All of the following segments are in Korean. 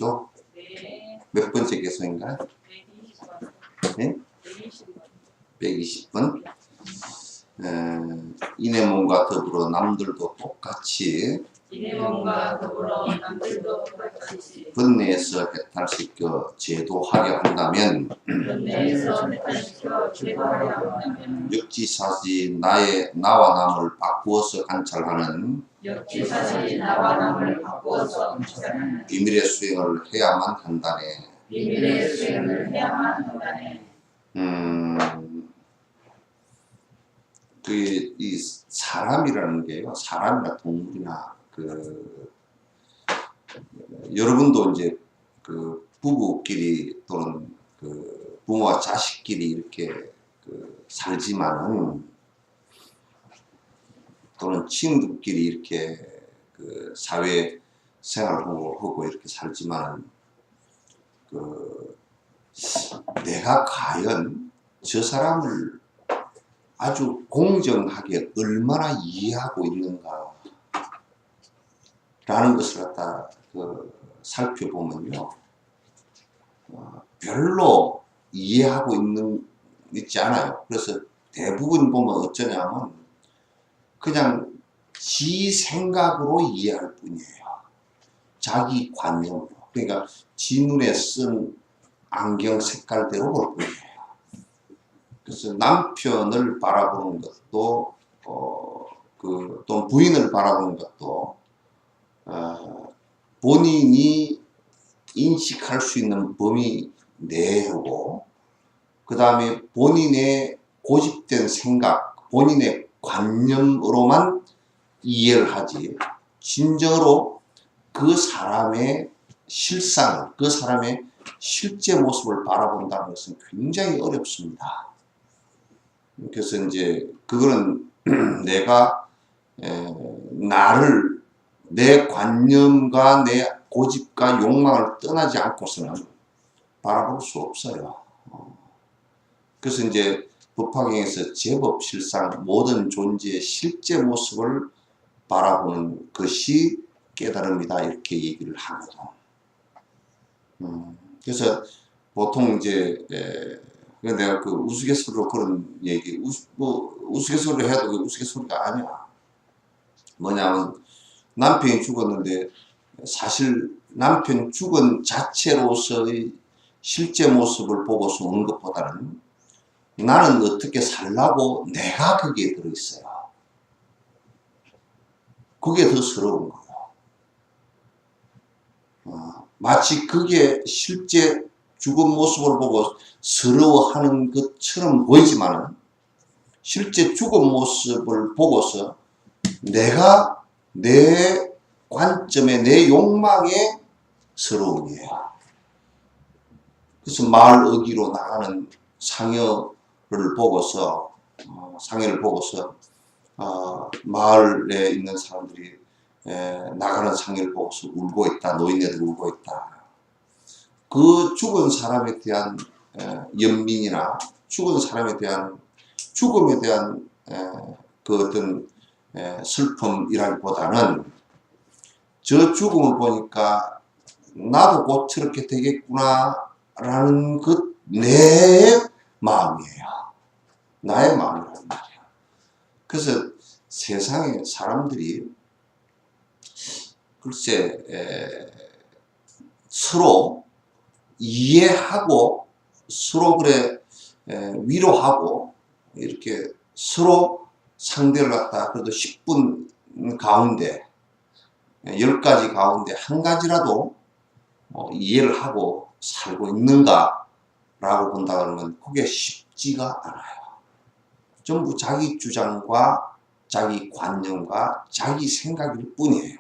개소이죠? 네. 몇 번째 개소인가요? 120번. 네? 120번. 120번. 이내 몸과 더불어 남들도 똑같이 이내 몸과 더불어 남들도 똑같이 번뇌에서 해탈시켜 제도하려 한다면 번뇌에서 해탈시켜 제도하려 한다면 역지사지 나와 남을 바꾸어서 관찰하는 역지사지 나와 남을 바꾸어서 관찰하는 비밀의 수행을 해야만 한다네. 비밀의 수행을 해야만 한다네. 이 사람이라는 게요, 사람이나 동물이나 여러분도 이제 부부끼리 또는 부모와 자식끼리 이렇게 살지만은, 또는 친구끼리 이렇게 사회 생활을 하고 이렇게 살지만은, 내가 과연 저 사람을 아주 공정하게 얼마나 이해하고 있는가 라는 것을 갖다 살펴보면요, 별로 이해하고 있지 않아요. 그래서 대부분 보면 어쩌냐면 그냥 지 생각으로 이해할 뿐이에요. 자기 관념으로. 그러니까 지 눈에 쓴 안경 색깔대로 볼 뿐이에요. 그래서 남편을 바라보는 것도 또 부인을 바라보는 것도 본인이 인식할 수 있는 범위 내고, 그 다음에 본인의 고집된 생각, 본인의 관념으로만 이해를 하지, 진정으로 그 사람의 실상을, 그 사람의 실제 모습을 바라본다는 것은 굉장히 어렵습니다. 그래서 이제 그거는 내가 나를, 내 관념과 내 고집과 욕망을 떠나지 않고서는 바라볼 수 없어요. 그래서 이제 법화경에서 제법 실상 모든 존재의 실제 모습을 바라보는 것이 깨달음이다, 이렇게 얘기를 하거든. 그래서 보통 이제 내가 우스갯소리로 그런 얘기, 우스갯소리로 해도 그 우스갯소리가 아니야. 뭐냐면 남편이 죽었는데 사실 남편 죽은 자체로서의 실제 모습을 보고서 오는 것보다는 나는 어떻게 살라고 내가 거기에 들어있어요. 그게 더 서러운 거예요. 마치 그게 실제 죽은 모습을 보고 서러워하는 것처럼 보이지만, 실제 죽은 모습을 보고서 내가 내 관점에, 내 욕망에 서러움이에요. 그래서 마을 어귀로 나가는 상여를 보고서 마을에 있는 사람들이 나가는 상여를 보고서 울고 있다. 노인네들 울고 있다. 그 죽은 사람에 대한 연민이나 죽은 사람에 대한 죽음에 대한 그 어떤 슬픔이라기보다는, 저 죽음을 보니까 나도 곧 저렇게 되겠구나 라는 내 마음이에요. 나의 마음이란 말이야. 그래서 세상에 사람들이 글쎄 서로 이해하고 서로 위로하고 이렇게 서로 상대를 갖다 그래도 10분 가운데 10가지 가운데 한 가지라도 이해를 하고 살고 있는가 라고 본다 그러면 그게 쉽지가 않아요. 전부 자기 주장과 자기 관념과 자기 생각일 뿐이에요.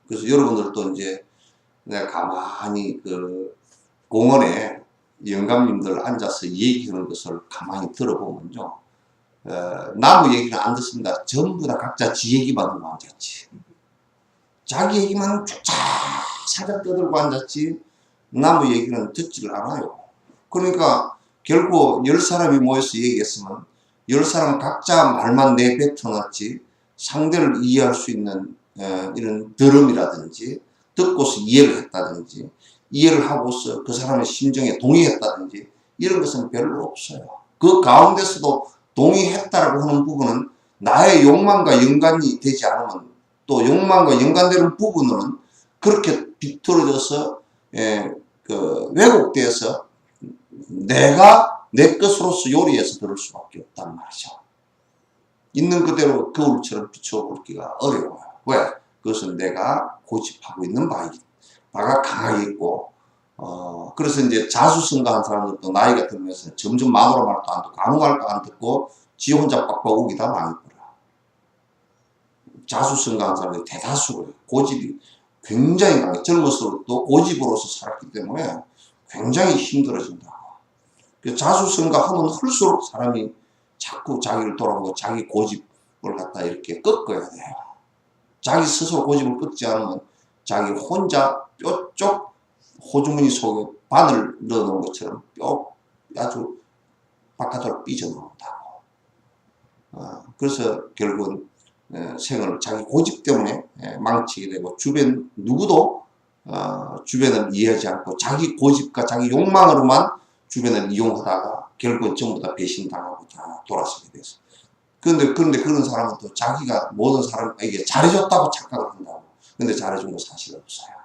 그래서 여러분들도 이제 내가 가만히 공원에 영감님들 앉아서 얘기하는 것을 가만히 들어보면요, 나무 얘기는 안 듣습니다. 전부 다 각자 지 얘기만 하고 앉았지. 자기 얘기만 쫙 사자 떠들고 앉았지 나무 얘기는 듣지를 않아요. 그러니까 결코 10사람이 모여서 얘기했으면 10사람 각자 말만 내뱉어놨지 상대를 이해할 수 있는 이런 들음이라든지 듣고서 이해를 했다든지 이해를 하고서 그 사람의 심정에 동의했다든지 이런 것은 별로 없어요. 그 가운데서도 동의했다라고 하는 부분은 나의 욕망과 연관이 되지 않으면, 또 욕망과 연관되는 부분은 그렇게 비틀어져서 왜곡되어서 내가 내 것으로서 요리해서 들을 수밖에 없단 말이죠. 있는 그대로 거울처럼 비춰보기가 어려워요. 왜? 그것은 내가 고집하고 있는 바가 강하게 있고, 그래서 이제 자수성가한 사람들도 나이가 들면서 점점 마누라 말도 안 듣고 아무 말도 안 듣고 지 혼자 빡빡 우기다 망했더라. 자수성가한 사람들이 대다수고요. 고집이 굉장히 강해. 젊어서도 고집으로서 살았기 때문에 굉장히 힘들어진다고. 자수성가하면 할수록 사람이 자꾸 자기를 돌아보고 자기 고집을 갖다 이렇게 꺾어야 돼요. 자기 스스로 고집을 꺾지 않으면 자기 혼자 뼈쪽 호주머니 속에 바늘 넣어놓은 것처럼 아주 바깥으로 삐져나온다고. 그래서 결국은 생을 자기 고집 때문에 망치게 되고, 주변 누구도 주변을 이해하지 않고 자기 고집과 자기 욕망으로만 주변을 이용하다가 결국은 전부 다 배신당하고 다 돌아서게 돼서. 그런데 그런 사람은 또 자기가 모든 사람에게 잘해줬다고 착각을 한다고. 근데 잘해준 거 사실 없어요.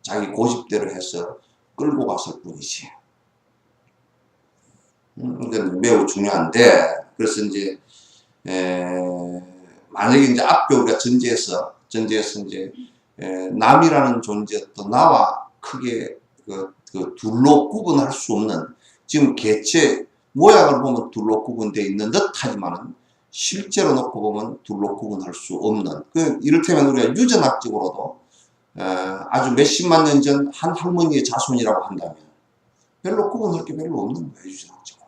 자기 고집대로 해서 끌고 갔을 뿐이지. 이건 매우 중요한데, 그래서 이제 만약에 이제 앞에 우리가 전제해서 이제 남이라는 존재, 또 나와 크게 그 둘로 구분할 수 없는, 지금 개체 모양을 보면 둘로 구분되어 있는 듯 하지만은 실제로 놓고 보면 둘로 구분할 수 없는, 이를테면 우리가 유전학적으로도 아주 몇십만 년 전 한 할머니의 자손이라고 한다면 별로 구분할 게 별로 없는 거예요, 유전학적으로.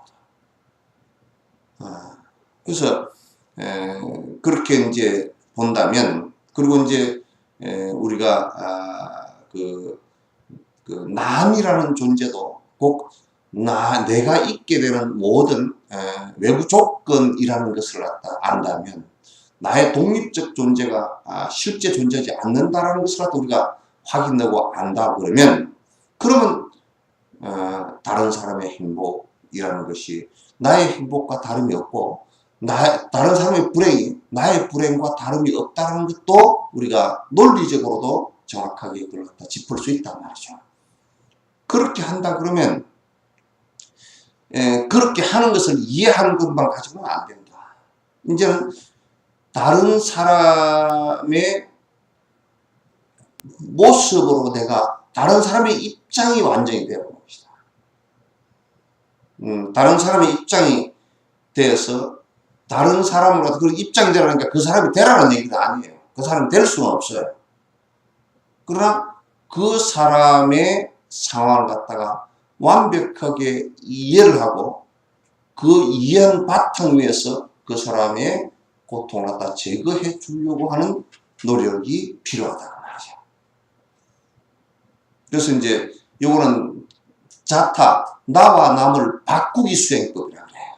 그래서 그렇게 이제 본다면, 그리고 이제 우리가 그 남이라는 존재도 꼭 내가 있게 되는 모든 외부 조건이라는 것을 안다면, 나의 독립적 존재가 실제 존재하지 않는다라는 것을 우리가 확인하고 안다고 그러면 다른 사람의 행복이라는 것이 나의 행복과 다름이 없고, 다른 사람의 불행이 나의 불행과 다름이 없다는 것도 우리가 논리적으로도 정확하게 그걸 갖다 짚을 수 있단 말이죠. 그렇게 한다 그러면 그렇게 하는 것을 이해하는 것만 가지고는 안 된다. 이제는 다른 사람의 모습으로 내가 다른 사람의 입장이 완전히 되어버린 것이다. 다른 사람의 입장이 되어서 다른 사람으로, 그 입장이 되라니까 그 사람이 되라는 얘기는 아니에요. 그 사람이 될 수는 없어요. 그러나 그 사람의 상황을 갖다가 완벽하게 이해를 하고 그 이해한 바탕 위에서 그 사람의 고통을 갖다 제거해 주려고 하는 노력이 필요하다고 말이죠. 그래서 이제 요거는 자타, 나와 남을 바꾸기 수행법이라고 해요.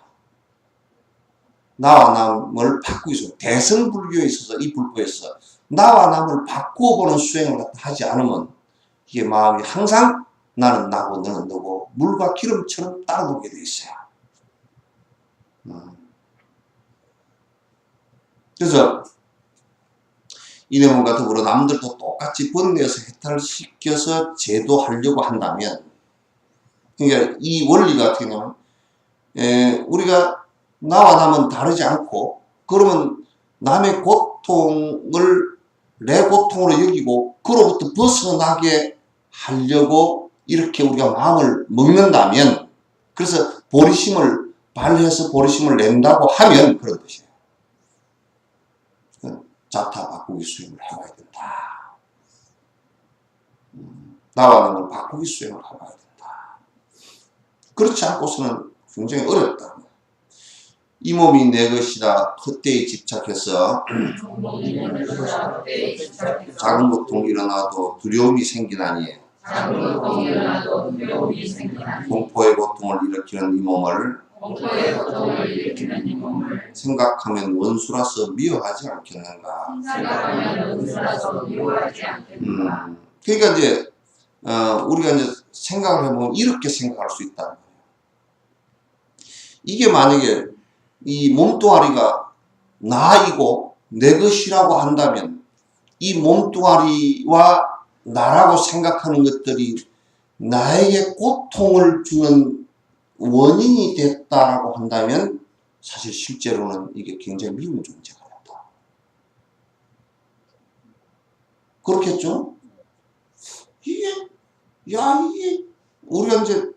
나와 남을 바꾸기 수행. 대승불교에 있어서 이 불법에서 나와 남을 바꾸어 보는 수행을 하지 않으면 이게 마음이 항상 나는 나고 너는 너고 물과 기름처럼 따라오게 돼 있어요. 그래서 이념과 더불어 남들도 똑같이 번뇌에서 해탈시켜서 제도하려고 한다면, 그러니까 이 원리가 어떻게 되냐면 우리가 나와 남은 다르지 않고, 그러면 남의 고통을 내 고통으로 여기고 그로부터 벗어나게 하려고 이렇게 우리가 마음을 먹는다면, 그래서 보리심을 발휘해서 보리심을 낸다고 하면 그런 것이에요. 자타 바꾸기 수행을 해봐야 된다. 나와 남을 바꾸기 수행을 해봐야 된다. 그렇지 않고서는 굉장히 어렵다. 이 몸이 내 것이다 헛되이 집착해서 작은 고통이 일어나도 두려움이 생기나니 공포의 고통을 일으키는 이 몸을 생각하면 원수라서 미워하지 않겠는가. 그러니까 이제 우리가 이제 생각을 해보면 이렇게 생각할 수 있다는 거예요. 이게 만약에 이 몸뚱아리가 나이고 내 것이라고 한다면 이 몸뚱아리와 나라고 생각하는 것들이 나에게 고통을 주는 원인이 됐다라고 한다면 사실 실제로는 이게 굉장히 미운 존재가 됐다. 그렇겠죠? 이게 우리가 이제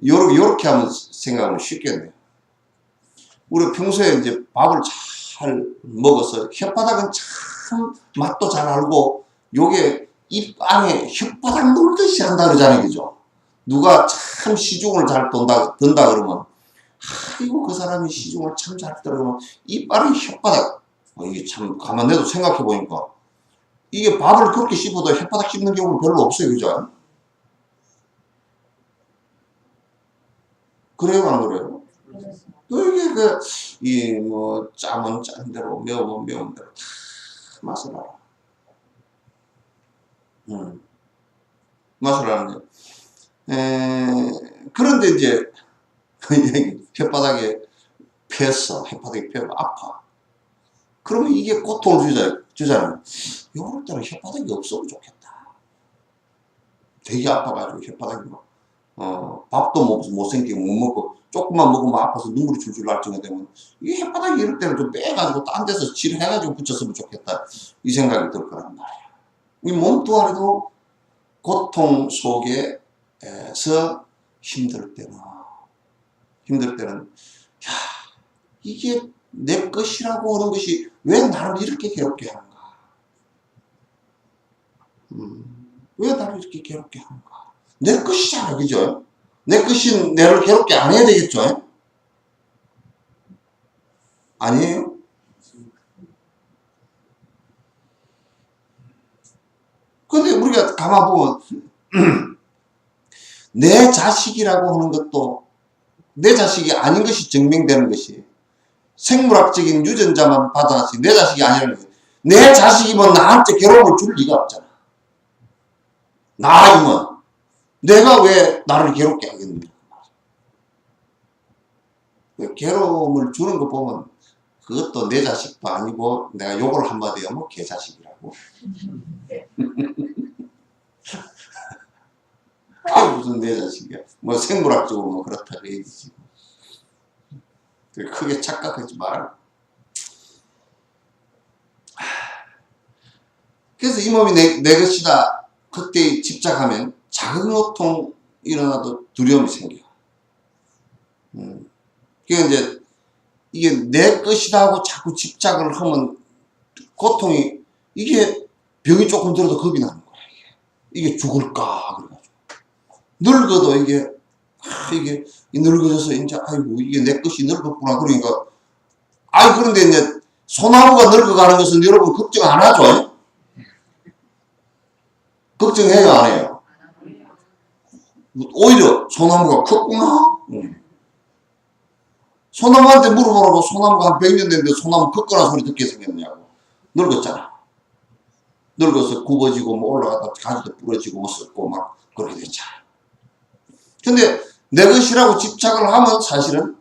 요렇게 하면 생각하면 쉽겠네요. 우리 평소에 이제 밥을 잘 먹어서 혓바닥은 참 맛도 잘 알고 요게 입 안에 혓바닥 놀듯이 한다 그러잖아요. 그죠? 누가 참 시중을 잘 든다 그러면 아이고 그 사람이 시중을 참 잘 들어 그러면 이빨이 혓바닥 이게 참 가만 내도 생각해 보니까 이게 밥을 그렇게 씹어도 혓바닥 씹는 경우는 별로 없어요. 그죠? 그래요, 안 그래요? 이게 짜면 짠 대로, 매우면 매운 대로 다 맛을 알아. 맛을 아는데. 그런데 이제, 혓바닥에 혓바닥에 펴서 아파. 그러면 이게 고통을 주잖아요. 이럴 때는 혓바닥이 없어도 좋겠다. 되게 아파가지고 혓바닥이 밥도 못생기고 못 먹고 조금만 먹으면 아파서 눈물이 줄줄 날 정도 되면 이 혓바닥이 이럴 때는 좀 빼가지고 딴 데서 칠해가지고 붙였으면 좋겠다 이 생각이 들 거란 말이에요. 이 몸뚱아리도 고통 속에서 힘들 때는 야 이게 내 것이라고 하는 것이 왜 나를 이렇게 괴롭게 하는가? 왜 나를 이렇게 괴롭게 하는가? 내 것이잖아, 그죠? 내 것인 내를 괴롭게 안 해야 되겠죠? 아니에요? 근데 우리가 가만 보면 내 자식이라고 하는 것도 내 자식이 아닌 것이 증명되는 것이 생물학적인 유전자만 받아서 내 자식이 아니라는 거예요. 내 자식이면 나한테 괴로움을 줄 리가 없잖아. 나이면 내가 왜 나를 괴롭게 하겠느냐. 괴로움을 주는 거 보면 그것도 내 자식도 아니고 내가 욕을 한마디 하면 개 자식이라고. 그게 무슨 내 자식이야. 뭐 생물학적으로 뭐 그렇다고 얘기지. 크게 착각하지 마라. 그래서 이 몸이 내 것이다. 그때 집착하면 작은 고통 일어나도 두려움이 생겨. 그러니까 이제 이게 내 것이다 하고 자꾸 집착을 하면 고통이 이게 병이 조금 들어도 겁이 나는 거야. 이게 죽을까 그래가지고 늙어도 이게 늙어져서 이제 아이고 이게 내 것이 늙었구나 그러니까 그런데 이제 소나무가 늙어가는 것은 여러분 걱정 안 하죠? 걱정해요 안 해요? 오히려 소나무가 컸구나. 소나무한테 물어보라고. 소나무가 한 100년 됐는데 소나무 컸거나 소리 듣게 생겼냐고. 늙었잖아. 늙어서 굽어지고 뭐 올라가다 가지도 부러지고 뭐 썩고 막 그렇게 됐잖아. 근데 내 것이라고 집착을 하면 사실은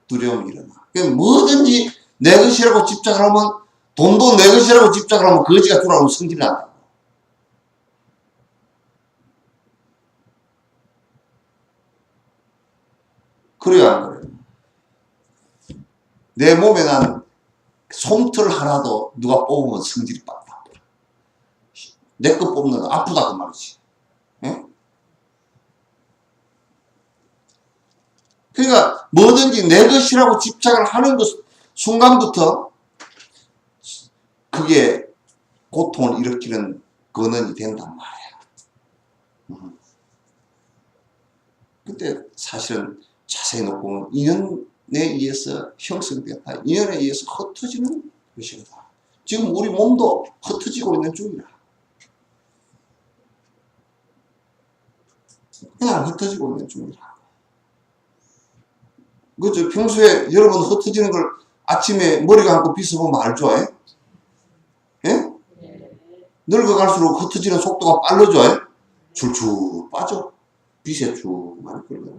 두려움이 일어나. 그러니까 뭐든지 내 것이라고 집착을 하면 돈도 내 것이라고 집착을 하면 거지가 주라고 성질이 난다. 그래요 안 그래요? 내 몸에 난 솜털 하나도 누가 뽑으면 성질이 빡 나. 내 거 뽑는 거 아프다 그 말이지. 예? 그러니까 뭐든지 내 것이라고 집착을 하는 것 순간부터 그게 고통을 일으키는 근원이 된단 말이야. 그때 사실은 자세히 놓고 보면 인연에 의해서 형성됐다. 인연에 의해서 흩어지는 것이다. 지금 우리 몸도 흩어지고 있는 중이라. 그냥 흩어지고 있는 중이라. 그죠? 평소에 여러분 흩어지는 걸 아침에 머리 감고 빗어보면 알죠? 예? 늙어갈수록 흩어지는 속도가 빨라져. 줄줄 빠져. 빛에 쭉 많이 끌려.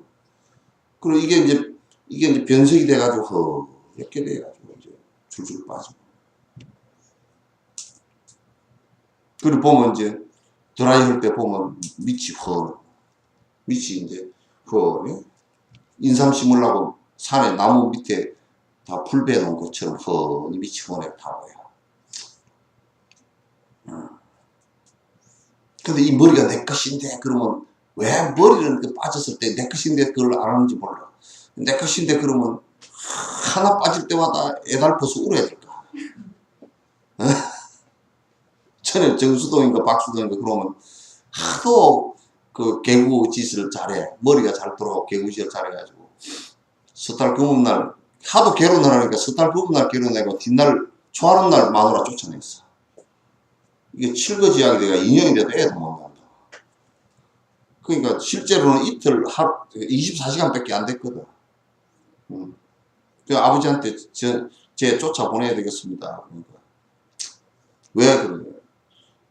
그리고 이게 이제 변색이 돼가지고 이렇게 돼가지고 이제 줄줄 빠져. 그리고 보면 이제 드라이 할 때 보면 밑이 밑이 이제 인삼 심으려고 산에 나무 밑에 다 풀 베놓은 것처럼 이 밑이 훤하게 다 보여. 근데 이 머리가 내 것인데 그러면 왜 머리는 빠졌을 때 내 것인데 그걸 안 하는지 몰라. 내 것인데 그러면 하나 빠질 때마다 애달퍼서 울어야 될까? 전에 정수동인가 박수동인가 그러면 하도 그 개구 짓을 잘해. 머리가 잘 돌아가고 개구 짓을 잘해가지고 섣달 금음날 하도 결혼을 하니까 섣달 금음날 결혼하고 뒷날 초하는 날 마누라 쫓아냈어. 이게 칠거지약이 내가 2년이 돼도 애도 못 난다. 그러니까 실제로는 이틀 24시간밖에 안 됐거든. 그 아버지한테 제 쫓아 보내야 되겠습니다. 그러니까 왜 그러냐?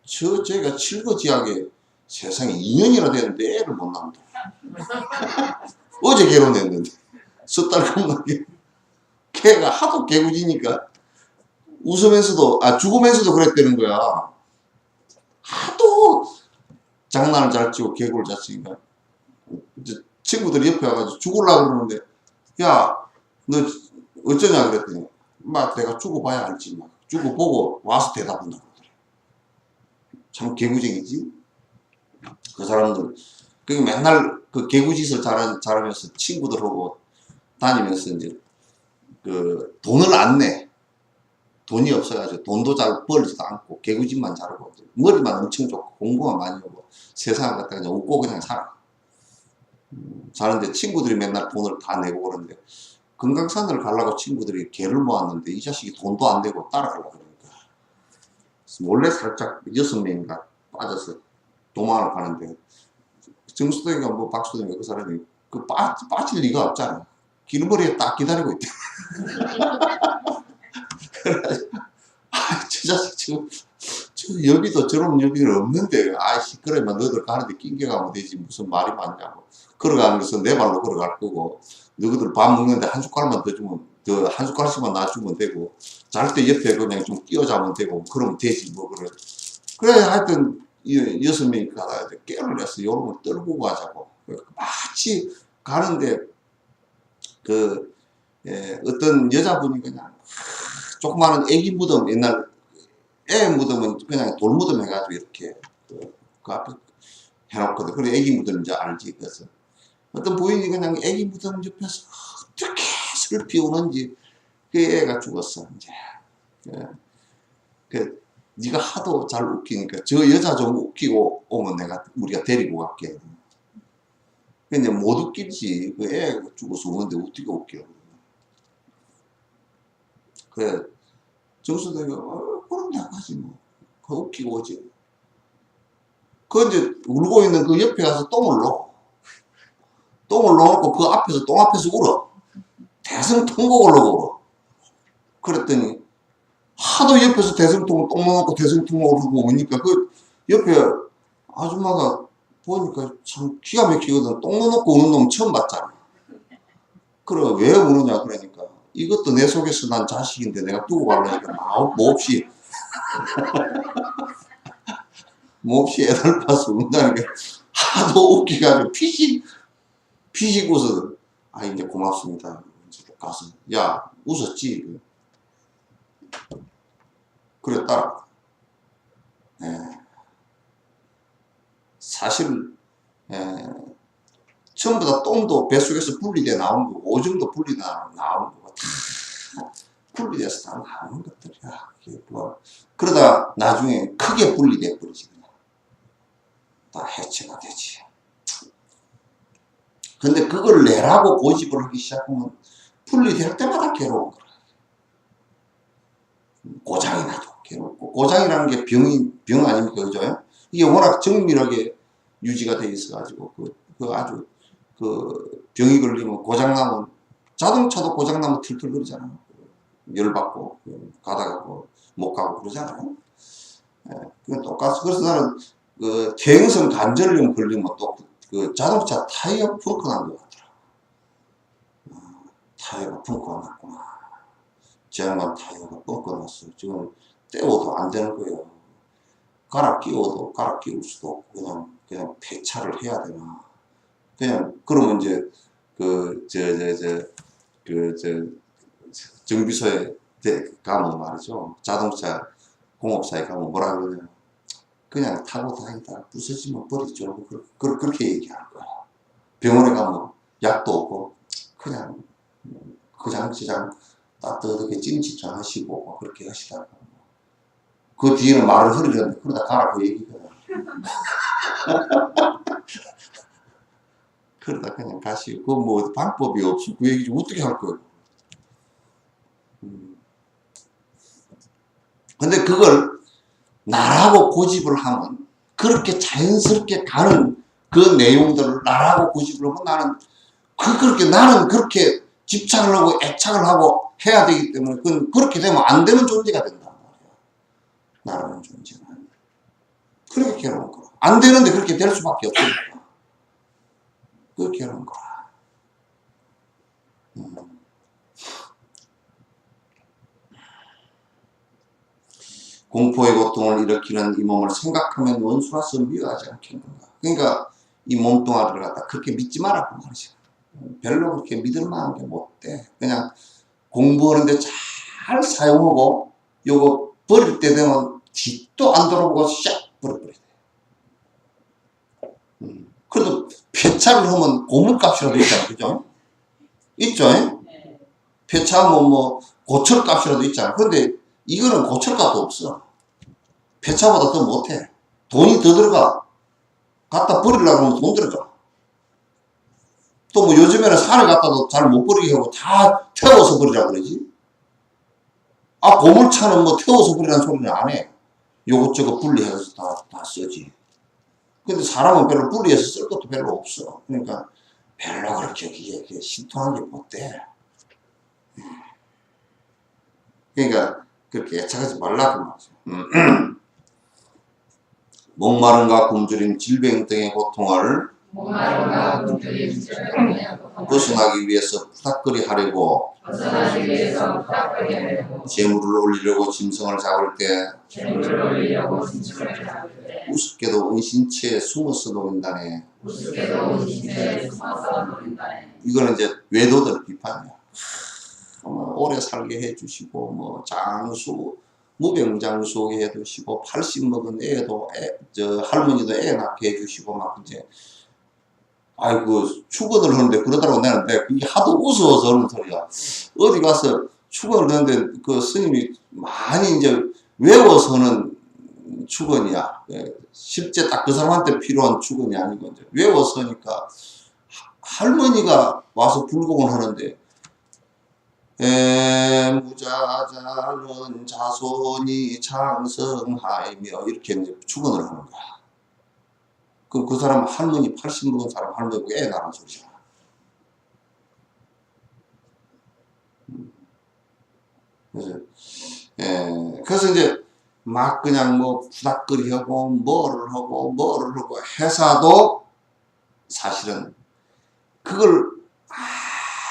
제가 칠거지약에 세상에 2년이나 됐는데 애를 못 낳는다. 어제 결혼했는데 섣달 금음날 걔가 하도 개구지니까 웃으면서도 죽으면서도 그랬다는 거야. 하도 장난을 잘 치고 개구를 잘 치니까 친구들이 옆에 와가지고 죽으려고 그러는데 야 너 어쩌냐 그랬더니 막 내가 죽어봐야 알지 막 죽어보고 와서 대답한다 그러더래. 참 개구쟁이지 그 사람들. 그 맨날 그 개구짓을 잘하면서 친구들하고 다니면서 이제 그 돈을 안 내. 돈이 없어가지고 돈도 잘 벌지도 않고 개구짓만 잘하고 머리만 엄청 좋고 공부만 많이 하고 세상을 갖다가 그냥 웃고 그냥 살아. 사는데 친구들이 맨날 돈을 다 내고 그러는데 금강산을 가려고 친구들이 개를 모았는데 이 자식이 돈도 안 내고 따라가려고 그러니까 몰래 살짝 6명인가 빠져서 도망을 가는데 정수동인가 뭐 박수동인가 그 사람이 그 빠질 리가 없잖아. 길머리에 딱 기다리고 있대. 저 자식 지금 저 여기도 저런 여기는 없는데 시끄러우면 너희들 가는데 낑겨가면 되지 무슨 말이 많냐고. 걸어가는 것은 내 발로 걸어갈 거고 너희들 밥 먹는데 한 숟갈만 더 주면 한 숟갈씩만 놔주면 되고 잘 때 옆에 그냥 좀 끼워자면 되고 그러면 되지 뭐 그래 하여튼 6명이 가다가 깨를 내서 요런 걸 떨고 가자고 마치 가는데 어떤 여자분이 그냥 조그마한 애기 무덤 옛날 애 무덤은 그냥 돌 무덤 해가지고 이렇게 그 앞에 해놓거든. 그래 애기 무덤인지 알지. 그래서 어떤 부인이 그냥 애기 무덤 옆에서 어떻게 슬피 우는지 그 애가 죽었어 이제. 네가 하도 잘 웃기니까 저 여자 좀 웃기고 오면 우리가 데리고 갈게. 근데 못 웃기지. 그 애가 죽어서 우는데 어떻게 웃겨. 그래 정수대가 그럼 나가지 뭐. 그 웃기고 오지. 그 이제 울고 있는 그 옆에 가서 똥을 넣어. 똥을 넣어놓고 그 앞에서 똥 앞에서 울어. 대성통곡을 넣고 울어. 그랬더니 하도 옆에서 대성통곡 똥 넣어놓고 대성통곡을 하고 오니까 그 옆에 아줌마가 보니까 참 기가 막히거든. 똥 넣어놓고 우는 놈 처음 봤잖아. 그래 왜 우느냐 그러니까 이것도 내 속에서 난 자식인데 내가 두고 가려니까 몹시 몹시 애달파서 운다는 게 하도 웃기가지고 피식 웃어. 이제 고맙습니다. 가서 야 웃었지. 그래 따라. 사실 전부 다 똥도 뱃속에서 분리돼 나온 거고 오줌도 분리돼 나온 거고 다 분리돼서 다 나오는 것들이야. 뭐 그러다 나중에 크게 분리돼 버리지 그냥 다 해체가 되지. 근데 그걸 내라고 고집을 하기 시작하면 분리될 때마다 괴로운 거야. 고장이 나도 괴롭고 고장이라는 게 병 아닙니까 그죠? 이게 워낙 정밀하게 유지가 돼 있어가지고 아주 병이 걸리면 고장나면 자동차도 고장나면 툴툴거리잖아. 열받고 가다가 못 가고 그러잖아요. 그건 똑같이. 그래서 나는 그 퇴행성 관절염 걸리면 또 그 자동차 타이어 펑크 난 것 같더라. 타이어가 펑크 났구나. 제한간 타이어가 펑크 났어. 지금 떼어도 안 되는 거예요. 갈아 끼워도 갈아 끼울 수도 없고 그냥 폐차를 해야 되나. 그냥 그러면 이제 정비소에 가면 말이죠. 자동차 공업사에 가면 뭐라 그러냐. 그냥 타고 다니다 부서지면 버리죠. 그렇게 얘기하는 거야. 병원에 가면 약도 없고 그냥 따뜻하게 찜질좀 하시고 뭐 그렇게 하시다가 그 뒤에는 말을 흐르는데 그러다 가라고 얘기거든. 그러다 그냥 가시고 그 뭐 방법이 없어. 그 얘기 좀 어떻게 할 거예요. 근데 그걸 나라고 고집을 하면 그렇게 자연스럽게 가는 그 내용들을 나라고 고집을 하면 나는 그렇게 집착을 하고 애착을 하고 해야 되기 때문에 그건 그렇게 되면 안 되는 존재가 된단 말이야. 나라는 존재는. 그렇게 해놓은 거야. 안 되는데 그렇게 될 수밖에 없으니까. 그렇게 해놓은 거야. 공포의 고통을 일으키는 이 몸을 생각하면 원수라서 미워하지 않겠는가. 그러니까 이 몸뚱아리를 갖다 그렇게 믿지 말라고 말이죠. 별로 그렇게 믿을 만한 게 못 돼. 그냥 공부하는데 잘 사용하고 요거 버릴 때 되면 뒤도 안 돌아보고 샥 버려버려야 돼. 그래도 폐차를 하면 고물값이라도 있잖아. 그죠? 있죠? 네. 폐차하면 뭐 고철값이라도 있잖아. 그런데 이거는 고철값도 없어. 폐차보다 더 못해. 돈이 더 들어가. 갖다 버리려고 하면 돈 들어가. 또 뭐 요즘에는 산에 갖다도 잘 못 버리게 하고 다 태워서 버리라 그러지. 아, 고물차는 뭐 태워서 버리라는 소리는 안 해. 요것저것 분리해서 다 쓰지. 근데 사람은 별로 분리해서 쓸 것도 별로 없어. 그러니까 별로 그렇게 신통하게 못 돼. 그러니까 그렇게 애착하지 말라고 말이죠. 목마름과 굶주림, 질병 등의 고통을 벗어나기 위해서 푸닥거리 하려고 재물을 올리려고 짐승을 잡을 때 우습게도 은신처에 숨어서 노린다네. 이거는 이제 외도들 비판이야. 오래 살게 해주시고 뭐 장수 무병장수하게 해주시고 80 먹은 애도 할머니도 애 낳게 해주시고 막 이제 아이고 축원을 하는데 그러더라고. 나는 이게 하도 웃어서 하는 소리야. 어디 가서 축원을 하는데 그 스님이 많이 이제 외워서는 축원이야. 실제 딱 그 사람한테 필요한 축원이 아니고 이제 외워서 하니까 할머니가 와서 불공을 하는데 무자자는 자손이 장성하이며 이렇게 이제 축원을 하는 거야. 그럼 그 사람 할머니 80 먹은 사람 할머니고 애 낳은 소리잖아. 그래서 이제 막 그냥 뭐 부닥거리 하고 뭐를 하고 해사도 사실은 그걸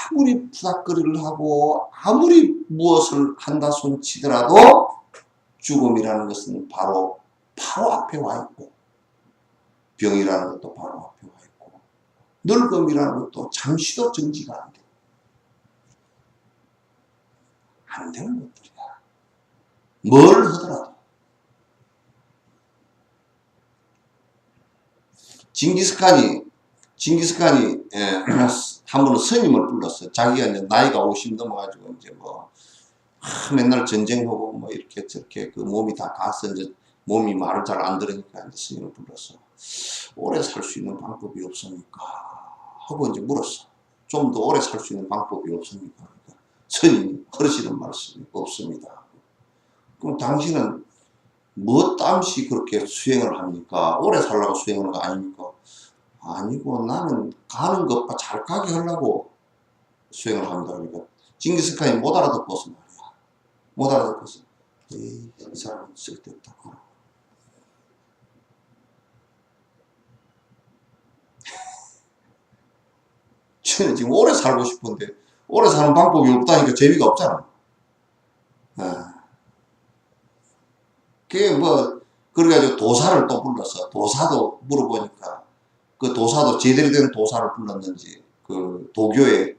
아무리 부닥거리를 하고 아무리 무엇을 한다 손 치더라도 죽음이라는 것은 바로 앞에 와 있고 병이라는 것도 바로 앞에 와 있고 늙음이라는 것도 잠시도 정지가 안 되는 것들이야. 뭘 하더라도. 징기스칸이 한 번은 스님을 불렀어. 자기가 이제 나이가 50 넘어가지고 이제 뭐 맨날 전쟁하고 뭐 이렇게 저렇게 그 몸이 다 가서 이제 몸이 말을 잘 안 들으니까 이제 스님을 불렀어. 오래 살 수 있는 방법이 없습니까? 하고 이제 물었어. 좀 더 오래 살 수 있는 방법이 없습니까? 그러니까 스님이 하시는 말씀이 없습니다. 그럼 당신은 뭐 땀시 그렇게 수행을 합니까? 오래 살라고 수행하는 거 아닙니까? 아니고 나는 가는 것과 잘 가게 하려고 수행을 합니다. 그러니까 징기스칸이 못 알아듣고서 말이야. 못 알아듣고서 이 사람은 쓸데없다고. 저는 지금 오래 살고 싶은데 오래 사는 방법이 없다니까 재미가 없잖아. 그게 뭐 그래가지고 도사를 또 불렀어. 도사도 물어보니까 그 도사도 제대로 된 도사를 불렀는지 그 도교의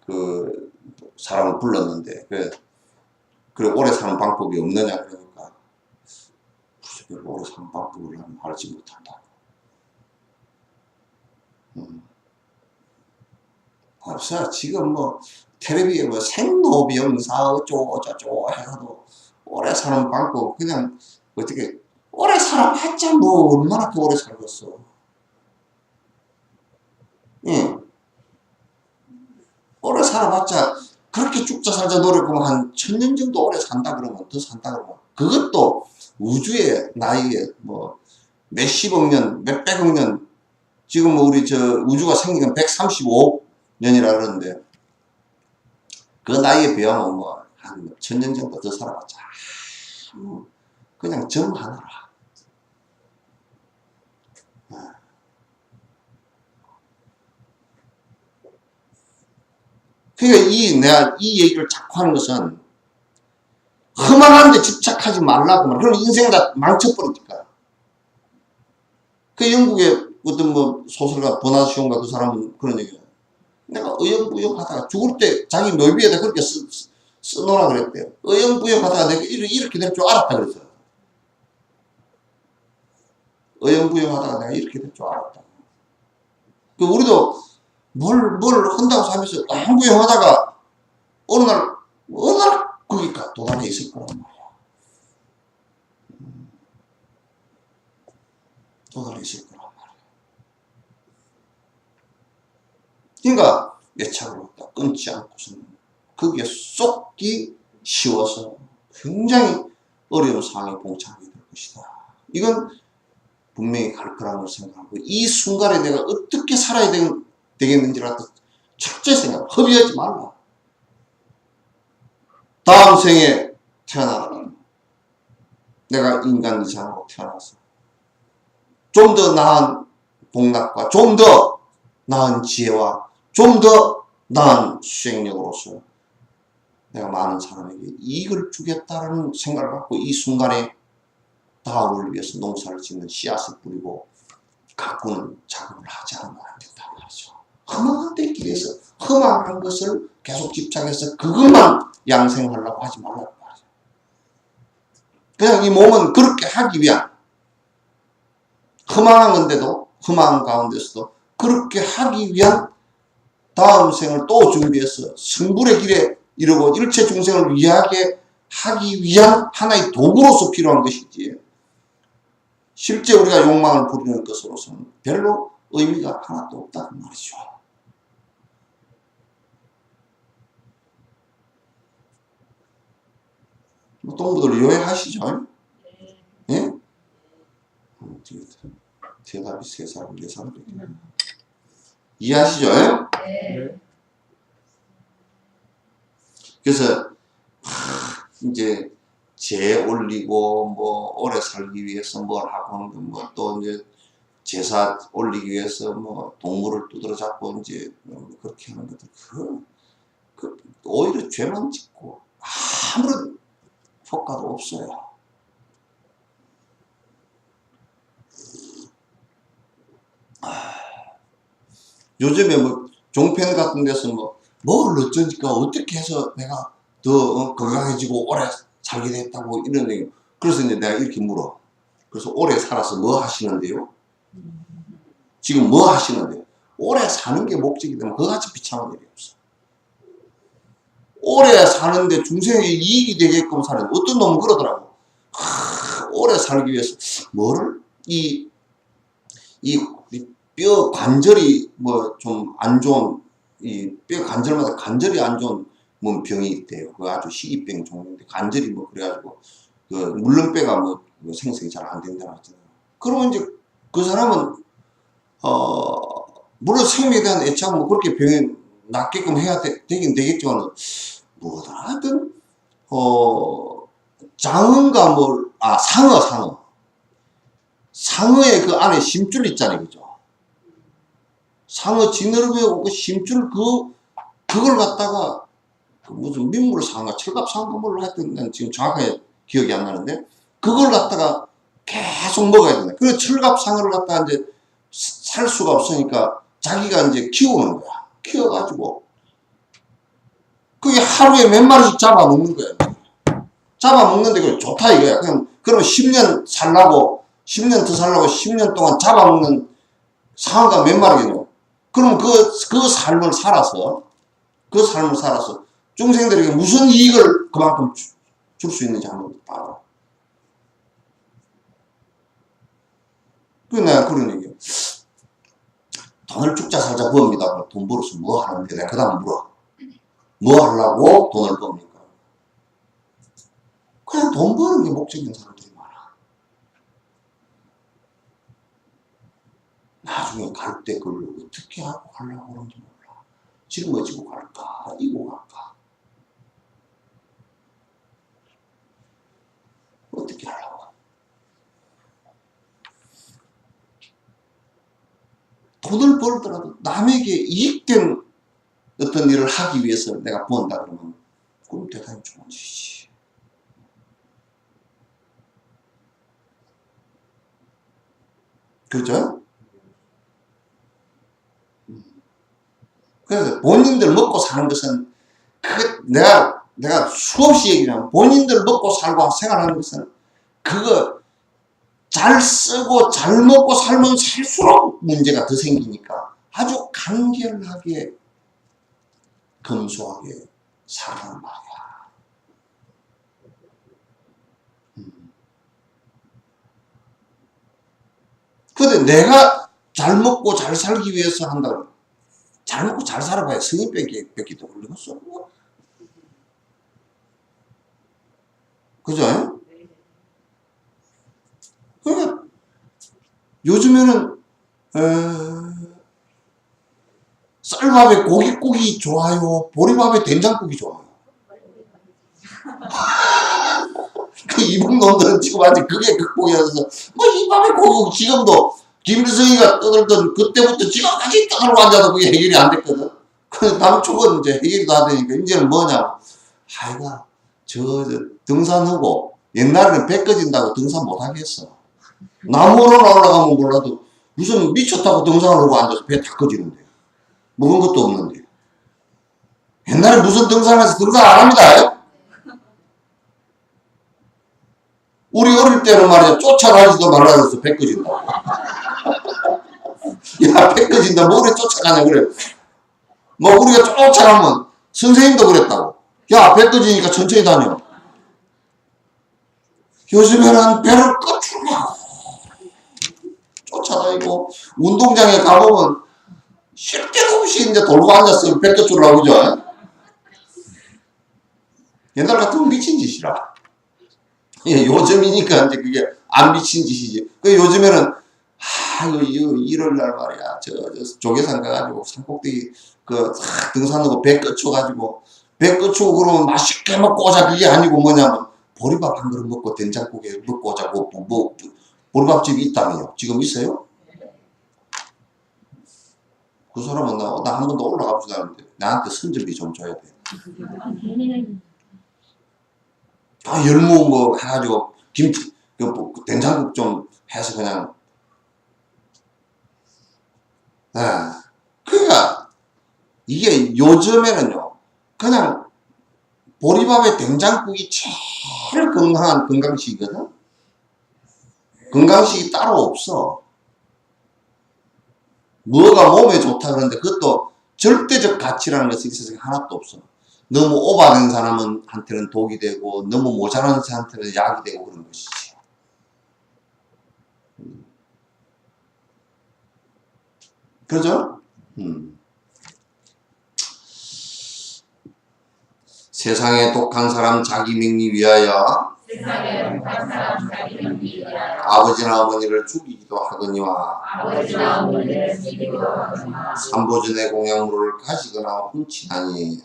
그 사람을 불렀는데 그래 오래 사는 방법이 없느냐 그러니까 별로 오래 사는 방법을 알지 못한다. 없어요. 지금 뭐 텔레비에 뭐 생로병사 어쩌고 저쩌고 해서도 오래 사는 방법 그냥 어떻게 오래 살아봤자 뭐 얼마나 더 오래 살겠어. 예. 오래 살아봤자 그렇게 죽자 살자 노력하면 한 1000년 정도 오래 산다 그러면 더 산다 그러면 그것도 우주의 나이에 뭐 몇십억 년 몇백억 년 지금 뭐 우리 저 우주가 생긴 건 135억 년이라 그러는데 그 나이에 비하면 뭐 한 1000년 정도 더 살아봤자 그냥 점 하나라. 그러니까 내가 이 얘기를 자꾸 하는 것은 험한 데 집착하지 말라고 말. 그럼 인생을 다 망쳐버리니까. 그 영국의 어떤 뭐 소설가 버나시온가 그 사람은 그런 얘기예요. 내가 어영부영 하다가 죽을 때 자기 묘비에다 그렇게 써놓으라 그랬대요. 어영부영 하다가 내가 이렇게 될 줄 알았다 그랬어요. 어영부영 하다가 내가 이렇게 될 줄 알았다. 우리도 뭘 한다고 하면서 어영부영 하다가 어느 날 거기까 도달해 있을 거란 말이야. 도달해 있을 거란 말이야. 그러니까 애착을 갖다 끊지 않고서는 거기에 쏟기 쉬워서 굉장히 어려운 상황에 봉착하게 될 것이다. 이건 분명히 갈 거라고 생각하고 이 순간에 내가 어떻게 살아야 되겠는지를 갖다 철저히 생각, 허비하지 말라. 다음 생에 태어나라. 내가 인간 이상으로 태어나서 좀 더 나은 복락과 좀 더 나은 지혜와 좀 더 나은 수행력으로서 내가 많은 사람에게 이익을 주겠다라는 생각을 갖고 이 순간에 다음을 위해서 농사를 짓는 씨앗을 뿌리고 가꾸는 작업을 하지 않으면 안 된다는 말이죠. 험한 데 길에서 험한 것을 계속 집착해서 그것만 양생하려고 하지 말라고 말이죠. 그냥 이 몸은 그렇게 하기 위한 험한 건데도 험한 가운데서도 그렇게 하기 위한 다음 생을 또 준비해서 성불의 길에 이르고 일체 중생을 위하게 하기 위한 하나의 도구로서 필요한 것이지 실제 우리가 욕망을 부리는 것으로서는 별로 의미가 하나도 없다는 말이죠. 동부들 이해하시죠? 예? 대답이 3사람, 4사람 되겠네. 이해하시죠? 네. 그래서 이제 재 올리고 뭐 오래 살기 위해서 뭘 하고 뭐 또 이제 제사 올리기 위해서 뭐 동물을 두드러 잡고 이제 그렇게 하는 것들 오히려 죄만 짓고 아무런 효과도 없어요. 요즘에 뭐 종편 같은 데서 뭘 어쩌니까 어떻게 해서 내가 더 건강해지고 오래 살게 됐다고 이런 얘기. 그래서 이제 내가 이렇게 물어. 그래서 오래 살아서 뭐 하시는데요? 지금 뭐 하시는데요? 오래 사는 게 목적이 되면 그같이 비참한 일이 없어. 오래 사는데 중생에게 이익이 되게끔 사는 어떤 놈은 그러더라고. 오래 살기 위해서 뭐를 뼈 관절이 뭐 좀 안 좋은 이 뼈 관절마다 관절이 안 좋은 뭐 병이 있대요. 그 아주 희귀병 종류인데 관절이 뭐 그래가지고 그 물렁뼈가 뭐 생성이 잘 안 된다고 하잖아요. 그러면 이제 그 사람은 물론 생명에 대한 애착은 뭐 그렇게 병이 낫게끔 해야 되긴 되겠지만 뭐든 하여튼 장어인가 상어의 그 안에 심줄 있잖아요, 그죠? 상어 지느러미하고 그 심줄 그걸 갖다가 그 무슨 민물상어, 철갑상어 뭘로 하여튼 난 지금 정확하게 기억이 안 나는데 그걸 갖다가 계속 먹어야 된다. 그래서 철갑상어를 갖다가 이제 살 수가 없으니까 자기가 이제 키우는 거야. 키워가지고 그게 하루에 몇 마리씩 잡아먹는 거야. 잡아먹는데 그게 좋다 이거야. 그럼 10년 살라고 10년 더 살라고 10년 동안 잡아먹는 상어가 몇 마리겠노? 그럼 그 삶을 살아서 중생들에게 무슨 이익을 그만큼 줄 수 있는지 한번 봐봐. 그 내가 그런 얘기야. 돈을 죽자 살자 법니다. 돈 벌어서 뭐 하는데 내가 그 다음 물어. 뭐 하려고 돈을 법니까? 그냥 돈 버는 게 목적인 사람들이 많아. 나중에 갈 때 그걸 어떻게 하고 가려고 그러는지 몰라. 짊어지고 갈까? 이고 갈까? 어떻게 하려고? 돈을 벌더라도 남에게 이익된 어떤 일을 하기 위해서 내가 번다 그러면 그건 대단히 좋은 짓이지. 그렇죠? 그래서 본인들 먹고 사는 것은 내가 수없이 얘기하면 본인들 먹고 살고 생활하는 것은 그거 잘 쓰고 잘 먹고 살면 살수록 문제가 더 생기니까 아주 간결하게 검소하게 살아가는 말이야. 근데 내가 잘 먹고 잘 살기 위해서 한다고 잘 먹고 잘 살아봐야 스님 뺏기도 걸리겠어. 그죠? 그러니까 요즘에는 쌀밥에 고깃국이 좋아요? 보리밥에 된장국이 좋아요? 그 이북 놈들은 지금 아직 그게 극복이어서 뭐 이 밥에 고깃국 지금도 김일성이가 떠들던 그때부터 지금까지 떠들고 앉아도 그게 해결이 안 됐거든. 그래서 남쪽은 이제 해결이 다 되니까 이제는 뭐냐, 하여가 저 등산하고 옛날에는 배 꺼진다고 등산 못 하겠어. 나무로 올라가면 몰라도 무슨 미쳤다고 등산을 하고 앉아서 배 다 꺼지는데 먹은 것도 없는데. 옛날에 무슨 등산해서 등산 안 합니다. 우리 어릴 때는 말이야 쫓아가지도 말라 그랬어. 배 꺼진다고. 야, 배 꺼진다 뭐래 쫓아가냐 그래. 뭐 우리가 쫓아가면 선생님도 그랬다고. 야, 배 꺼지니까 천천히 다녀. 요즘에는 배를 꺼주려고 쫓아다니고 운동장에 가보면 쉴 데도 없이 이제 돌고 앉았으면 배 꺼주려고 그죠? 옛날 같으면 미친 짓이라. 예, 요즘이니까 이제 그게 안 미친 짓이지. 그 요즘에는 일요일 날 말이야 저 조계산 가가지고 산꼭대기 등산하고 배 꺼쳐가지고 배 꺼치고 그러면 맛있게 먹고 오자. 그게 아니고 뭐냐면 보리밥 한 그릇 먹고 된장국에 먹고 오자고 뭐 보리밥집이 있다며요. 지금 있어요? 그 사람은 나 한 번도 올라가보지도 않았는데 나한테 선전비 좀 줘야 돼. 열무 뭐 해가지고 김치 된장국 좀 해서 그냥 그러니까 이게 요즘에는요 그냥 보리밥에 된장국이 제일 건강한 건강식이거든. 건강식이 따로 없어. 뭐가 몸에 좋다 그러는데 그것도 절대적 가치라는 것이 있어서 하나도 없어. 너무 오바된 사람한테는 독이 되고 너무 모자란 사람한테는 약이 되고 그런 것이지. 그죠? 세상에 독한 사람 자기 명리 위하여 아버지나 어머니를 죽이기도 하거니와 삼보전의 공약물을 가지거나 훔치나니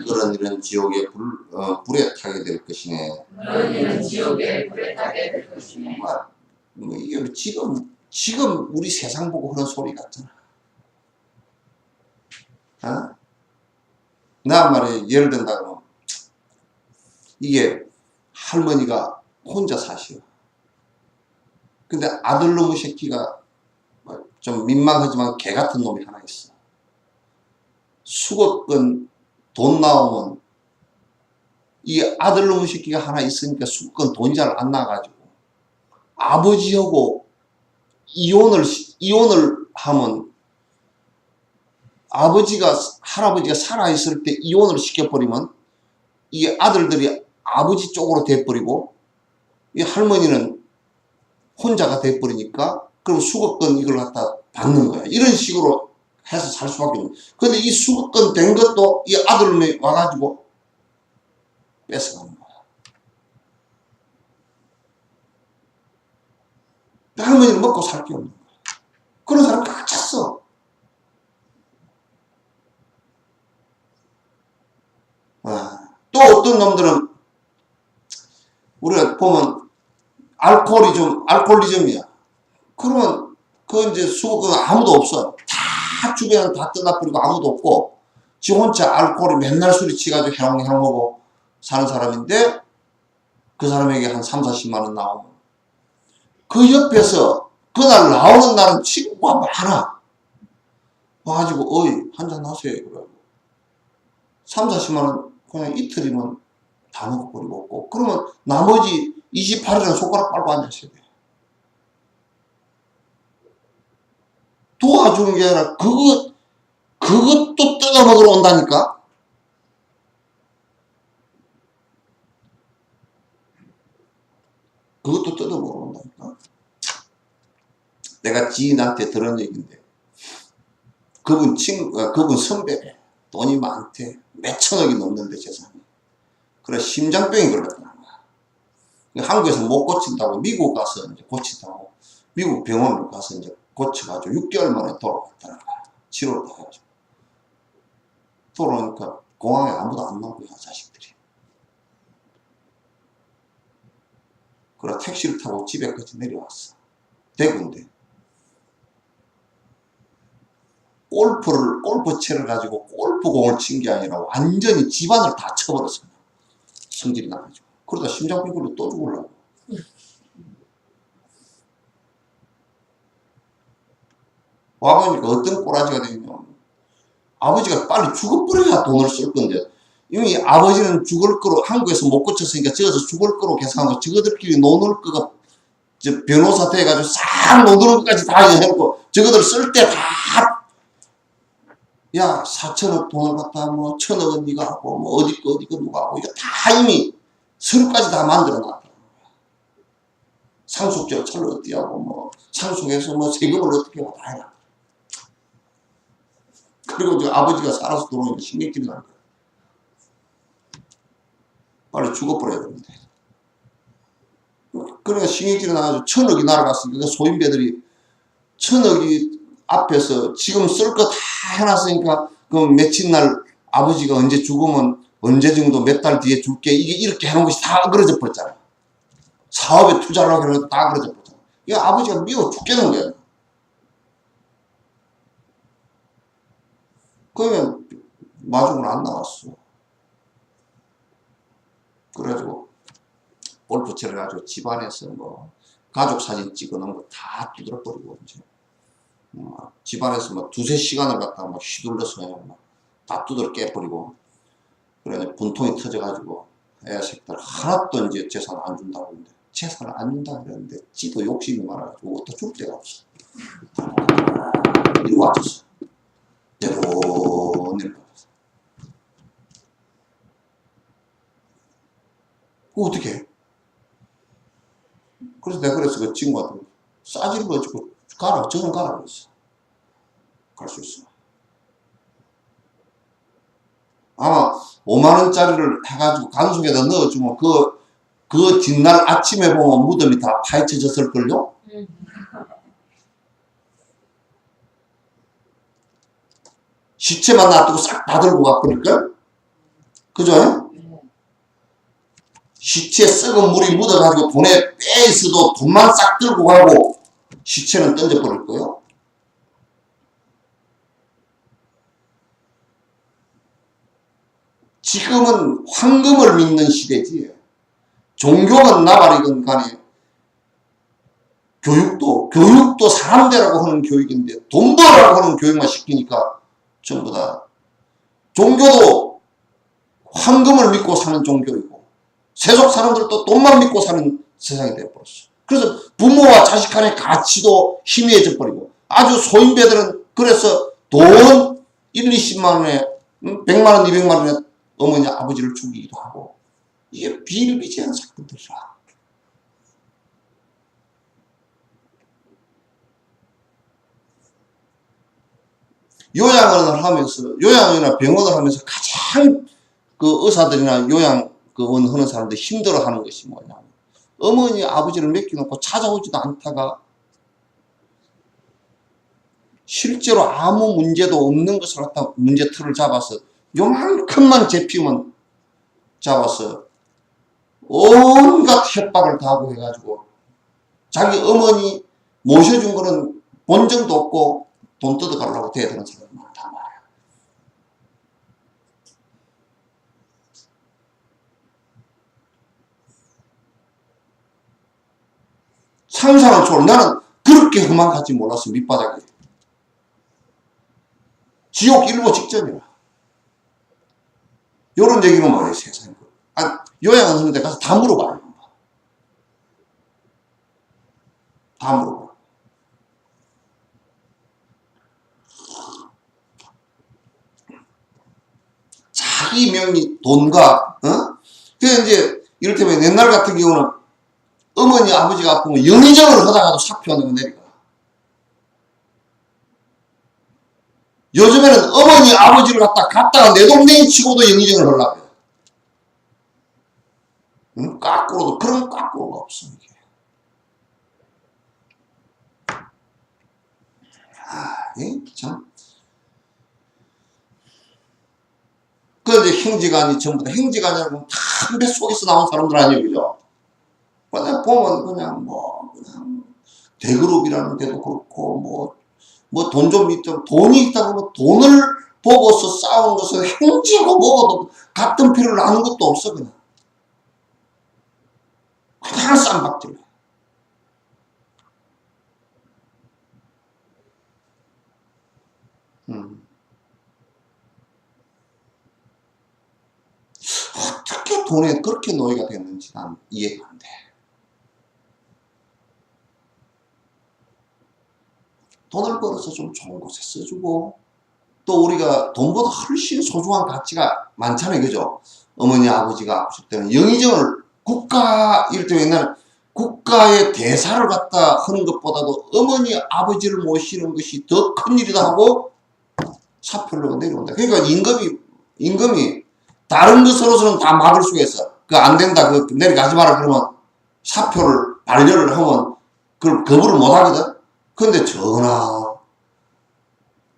그런 일은 지옥의 불에 타게 될 것이네. 뭐 이게 지금 지금 우리 세상 보고 그런 소리 같잖아. 어? 나 말이야, 예를 든다면 이게 할머니가 혼자 사시오. 근데 아들놈의 새끼가 좀 민망하지만 개 같은 놈이 하나 있어. 수억건 돈 나오면 이 아들놈의 새끼가 하나 있으니까 수억건 돈이 잘 안 나가지고 아버지하고 이혼을 하면 할아버지가 살아있을 때 이혼을 시켜버리면 이 아들들이 아버지 쪽으로 돼버리고 이 할머니는 혼자가 돼버리니까 그럼 수억건 이걸 갖다 받는 거야. 이런 식으로 해서 살 수밖에 없는 거야. 근데 이 수억건 된 것도 이 아들놈이 와가지고 뺏어가는 거야. 할머니는 먹고 살 게 없는 거야. 그런 사람 꽉 찼어. 또 어떤 놈들은 우리가 보면 알코올리즘이야. 그러면 그 이제 수급은 아무도 없어. 다 주변은 다 떠나버리고 아무도 없고 지 혼자 알코올이 맨날 술이 치가지고 해롱해롱하고 사는 사람인데 그 사람에게 한 3, 40만 원 나오면 그 옆에서 그날 나오는 날은 친구가 많아. 와가지고 어이 한잔 하세요. 그러고 3, 40만 원 그냥 이틀이면 다 먹어버리고 없고 그러면 나머지 28일은 손가락 빨고 앉으셔야 돼. 도와주는 게 아니라 그것도 뜯어 먹으러 온다니까. 그것도 뜯어 먹으러 온다니까. 내가 지인한테 들은 얘기인데 그분 선배래. 돈이 많대. 몇 천억이 넘는데 재산이. 그래 심장병이 걸렸다는 거야. 한국에서 못 고친다고 미국 가서 이제 고친다고 미국 병원으로 가서 이제 고쳐가지고 6개월 만에 돌아왔다는 거야. 치료를 다 해가지고. 돌아오니까 공항에 아무도 안 나오고 자식들이. 그래 택시를 타고 집에까지 내려왔어. 대구인데. 골프채를 가지고 골프공을 친 게 아니라 완전히 집안을 다 쳐버렸어. 성질이 나가지고. 그러다 심장병으로 또 죽으려고. 와보니까 어떤 꼬라지가 되냐면 아버지가 빨리 죽어버려야 돈을 쓸 건데 이미 아버지는 죽을 거로 한국에서 못 고쳤으니까 저기서 죽을 거로 계산하고 저거들끼리 노는 거가 변호사 돼가지고 싹 노는 것까지 다 해놓고 저거들 쓸 때 다 야 4천억 돈을 갖다 뭐 1,000억은 네가 하고 뭐 어디 거 누가 하고 이거 다 이미 서류까지 다 만들어 놨다. 상속 절차를 어떻게 하고 뭐 상속해서 뭐 세금을 어떻게 하고 다 해라. 그리고 이제 아버지가 살아서 들어오니까 신경질이 나는 거야. 빨리 죽어버려야 되는데. 그러니까 신경질이 나가지고 1,000억이 날아갔으니까 소인배들이 1,000억이 앞에서 지금 쓸 거 다 해놨으니까 그럼 며칠 날 아버지가 언제 죽으면 언제 정도 몇 달 뒤에 줄게 이게 이렇게 해놓은 것이 다 그려져 버렸잖아. 사업에 투자를 하기로 해도 다 그려져 버렸잖아. 이거 아버지가 미워 죽겠는 거야. 그러면 마중을 안 나왔어. 그래가지고 골프채를 가지고 집안에서 뭐 가족 사진 찍어놓은 거 다 두드려버리고 이제 집안에서 막 2-3시간을 갖다가 막 휘둘러서 막 다 두드려 깨버리고 그래 분통이 터져가지고 애 새끼들 하나도 이제 재산 안 준다고 했는데 재산을 안 준다고 그랬는데 지도 욕심이 많아가지고 어디다 줄 데가 없어. 이리 와줬어. 내로 내려가서. 그거 어떻게 해? 그래서 내가 그래서 그 친구한테 싸지를 가지고 가라, 저는 가라 그랬어. 갈 수 있어. 아마 5만원짜리를 해가지고 간속에다 넣어주면 그 뒷날 아침에 보면 무덤이 다 파헤쳐졌을걸요? 시체만 놔두고 싹 다 들고 가버릴걸? 그죠? 시체 썩은 물이 묻어가지고 돈에 빼있어도 돈만 싹 들고 가고 시체는 던져버릴 거요. 지금은 황금을 믿는 시대지. 종교건 나발이건 간에 교육도 사람 되라고 하는 교육인데 돈 벌라고 하는 교육만 시키니까 전부 다 종교도 황금을 믿고 사는 종교이고 세속 사람들도 돈만 믿고 사는 세상이 되어버렸어. 그래서 부모와 자식 간의 가치도 희미해져 버리고 아주 소인배들은 그래서 돈 1, 20만 원에 100만 원, 200만 원에 어머니 아버지를 죽이기도 하고 이게 비일비재한 사건들이라. 요양이나 병원을 하면서 가장 그 의사들이나 요양 원 하는 사람들 힘들어 하는 것이 뭐냐면 어머니 아버지를 맡겨놓고 찾아오지도 않다가 실제로 아무 문제도 없는 것을 갖다 문제틀을 잡아서 요만큼만 잡히면 잡아서 온갖 협박을 다 하고 해가지고 자기 어머니 모셔준 거는 본 적도 없고 돈 뜯어가려고 대드는 사람이 많단 말이야. 상상을 초월. 나는 그렇게 험한 가지 몰랐어. 밑바닥에. 지옥 일보 직전이라. 요런 얘기는 뭐예요, 세상에. 요양원 하는 데 가서 다 물어봐요. 다 물어봐. 자기 명의 돈과, 그래서 이제, 이를테면 옛날 같은 경우는 어머니, 아버지가 아프면 영의정을 하다가도 사표하는 거 내리가. 요즘에는 어머니, 아버지를 갖다가 내 동생이 치고도 영의정을 하려고 해요. 응? 까꾸로도, 그런 까꾸로가 없어, 이게. 참. 그 이제 행지관이 전부 다 행지관이라고 담배 속에서 나온 사람들 아니에요, 그죠? 그냥 보면 그냥 대그룹이라는 데도 그렇고 돈 좀 있다 돈이 있다 그러면 돈을 보고서 싸우는 것은 행지고 뭐고도 같은 피를 나눈 것도 없어 그냥 쌈박질. 어떻게 돈에 그렇게 노예가 됐는지 난 이해가 안 돼. 돈을 벌어서 좀 좋은 곳에 써주고 또 우리가 돈보다 훨씬 소중한 가치가 많잖아요, 그죠? 어머니 아버지가 아프실 때는 영의정을 이럴 때 옛날 국가의 대사를 갖다 하는 것보다도 어머니 아버지를 모시는 것이 더 큰 일이다 하고 사표를 내려온다. 그러니까 임금이 다른 것으로서는 다 막을 수가 있어. 그거 안 된다. 내려가지 마라. 그러면 사표를 반려를 하면 그걸 거부를 못 하거든. 그런데 전하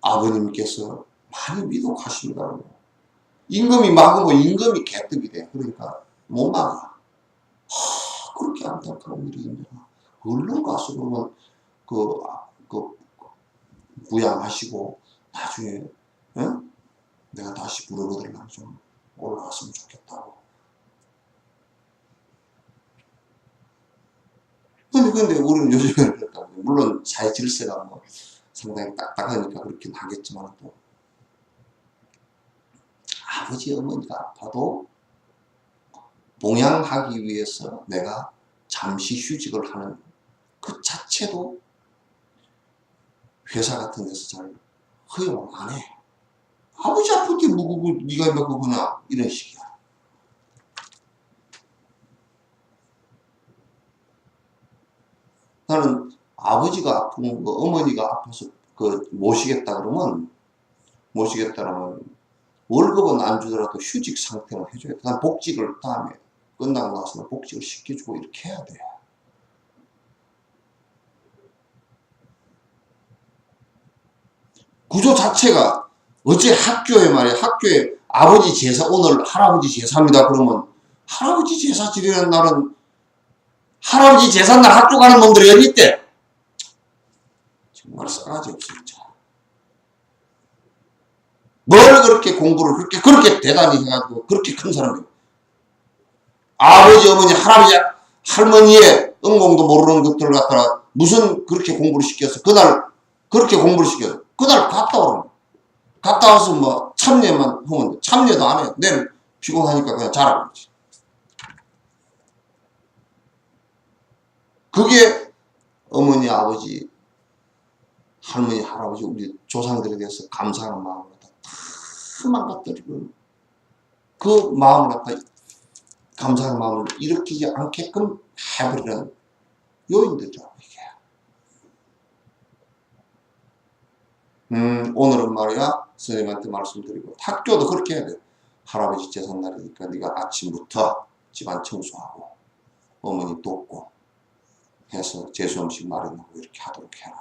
아버님께서 많이 미독하십니다. 임금이 막으면 임금이 개떡이 돼. 그러니까 못 막아. 그렇게 안타까운 일이 있냐. 얼른 가서 그러면 부양하시고 나중에 내가 다시 부르거든 좀 올라왔으면 좋겠다고. 근데 우리는 요즘에는 그렇다고. 물론 사회 질서가 상당히 딱딱하니까 그렇긴 하겠지만 또 아버지 어머니가 아파도 봉양하기 위해서 내가 잠시 휴직을 하는 그 자체도 회사 같은 데서 잘 허용을 안 해. 아버지 아플 때 네가 몇 거구나 이런 식이야. 나는 아버지가 아픈 거 어머니가 아파서 모시겠다 그러면 월급은 안 주더라도 휴직 상태는 해줘야 돼. 난 복직을 다음에 끝나고 나서는 복직을 시켜주고 이렇게 해야 돼. 구조 자체가 어째 학교에 아버지 제사 오늘 할아버지 제사입니다 그러면 할아버지 제사 지내는 날은 할아버지 제사 날 학교 가는 놈들이 어디 있대? 정말 싸가지 없습니다. 뭘 그렇게 공부를 그렇게 대단히 해가지고 그렇게 큰 사람이에요. 아버지, 어머니, 할아버지, 할머니의 응공도 모르는 것들을 갖다가 무슨 그렇게 공부를 시켜서 그날 그렇게 공부를 시켜서 그날 갔다 오라는 거예요. 갔다 와서 뭐 참여만 하면 돼. 참여도 안 해요. 내일 피곤하니까 그냥 자라고 그러지. 그게 어머니, 아버지, 할머니, 할아버지, 우리 조상들에 대해서 감사하는 마음을 갖다 다 망가뜨리고 그 마음을 갖다 감사하는 마음을 일으키지 않게끔 해버리는 요인들이라고 이게. 오늘은 말이야 선생님한테 말씀드리고 학교도 그렇게 해야 돼. 할아버지 제삿날이니까 네가 아침부터 집안 청소하고 어머니 돕고 해서 제수 음식 마련하고 이렇게 하도록 해라.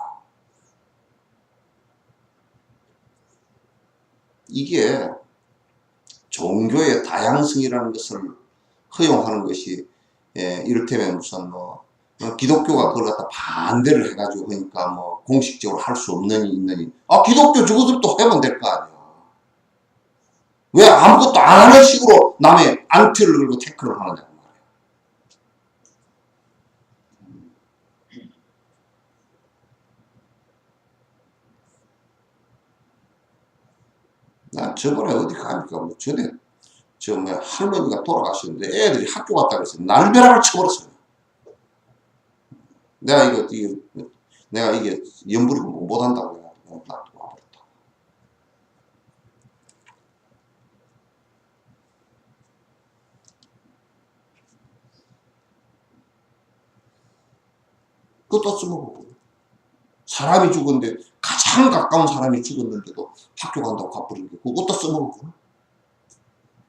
이게 종교의 다양성이라는 것을 허용하는 것이 이를테면 무슨 뭐 기독교가 그걸 갖다 반대를 해가지고 하니까 뭐 공식적으로 할 수 없느니 있느니 기독교 저것들도 하면 될 거 아니야. 왜 아무것도 안 하는 식으로 남의 안티를 걸고 태클을 하느냐고 말이야. 난 저번에 어디 가니까 뭐 전에 뭐 할머니가 돌아가셨는데 애들이 학교 갔다 그래서 날벼락을 쳐버렸어요. 내가 이게 연부리고 못한다고 해가지고 놔두고 와버렸다. 그것도 써먹고 사람이 죽었는데 가장 가까운 사람이 죽었는데도 학교 간다고 가버린 게 그것도 써먹고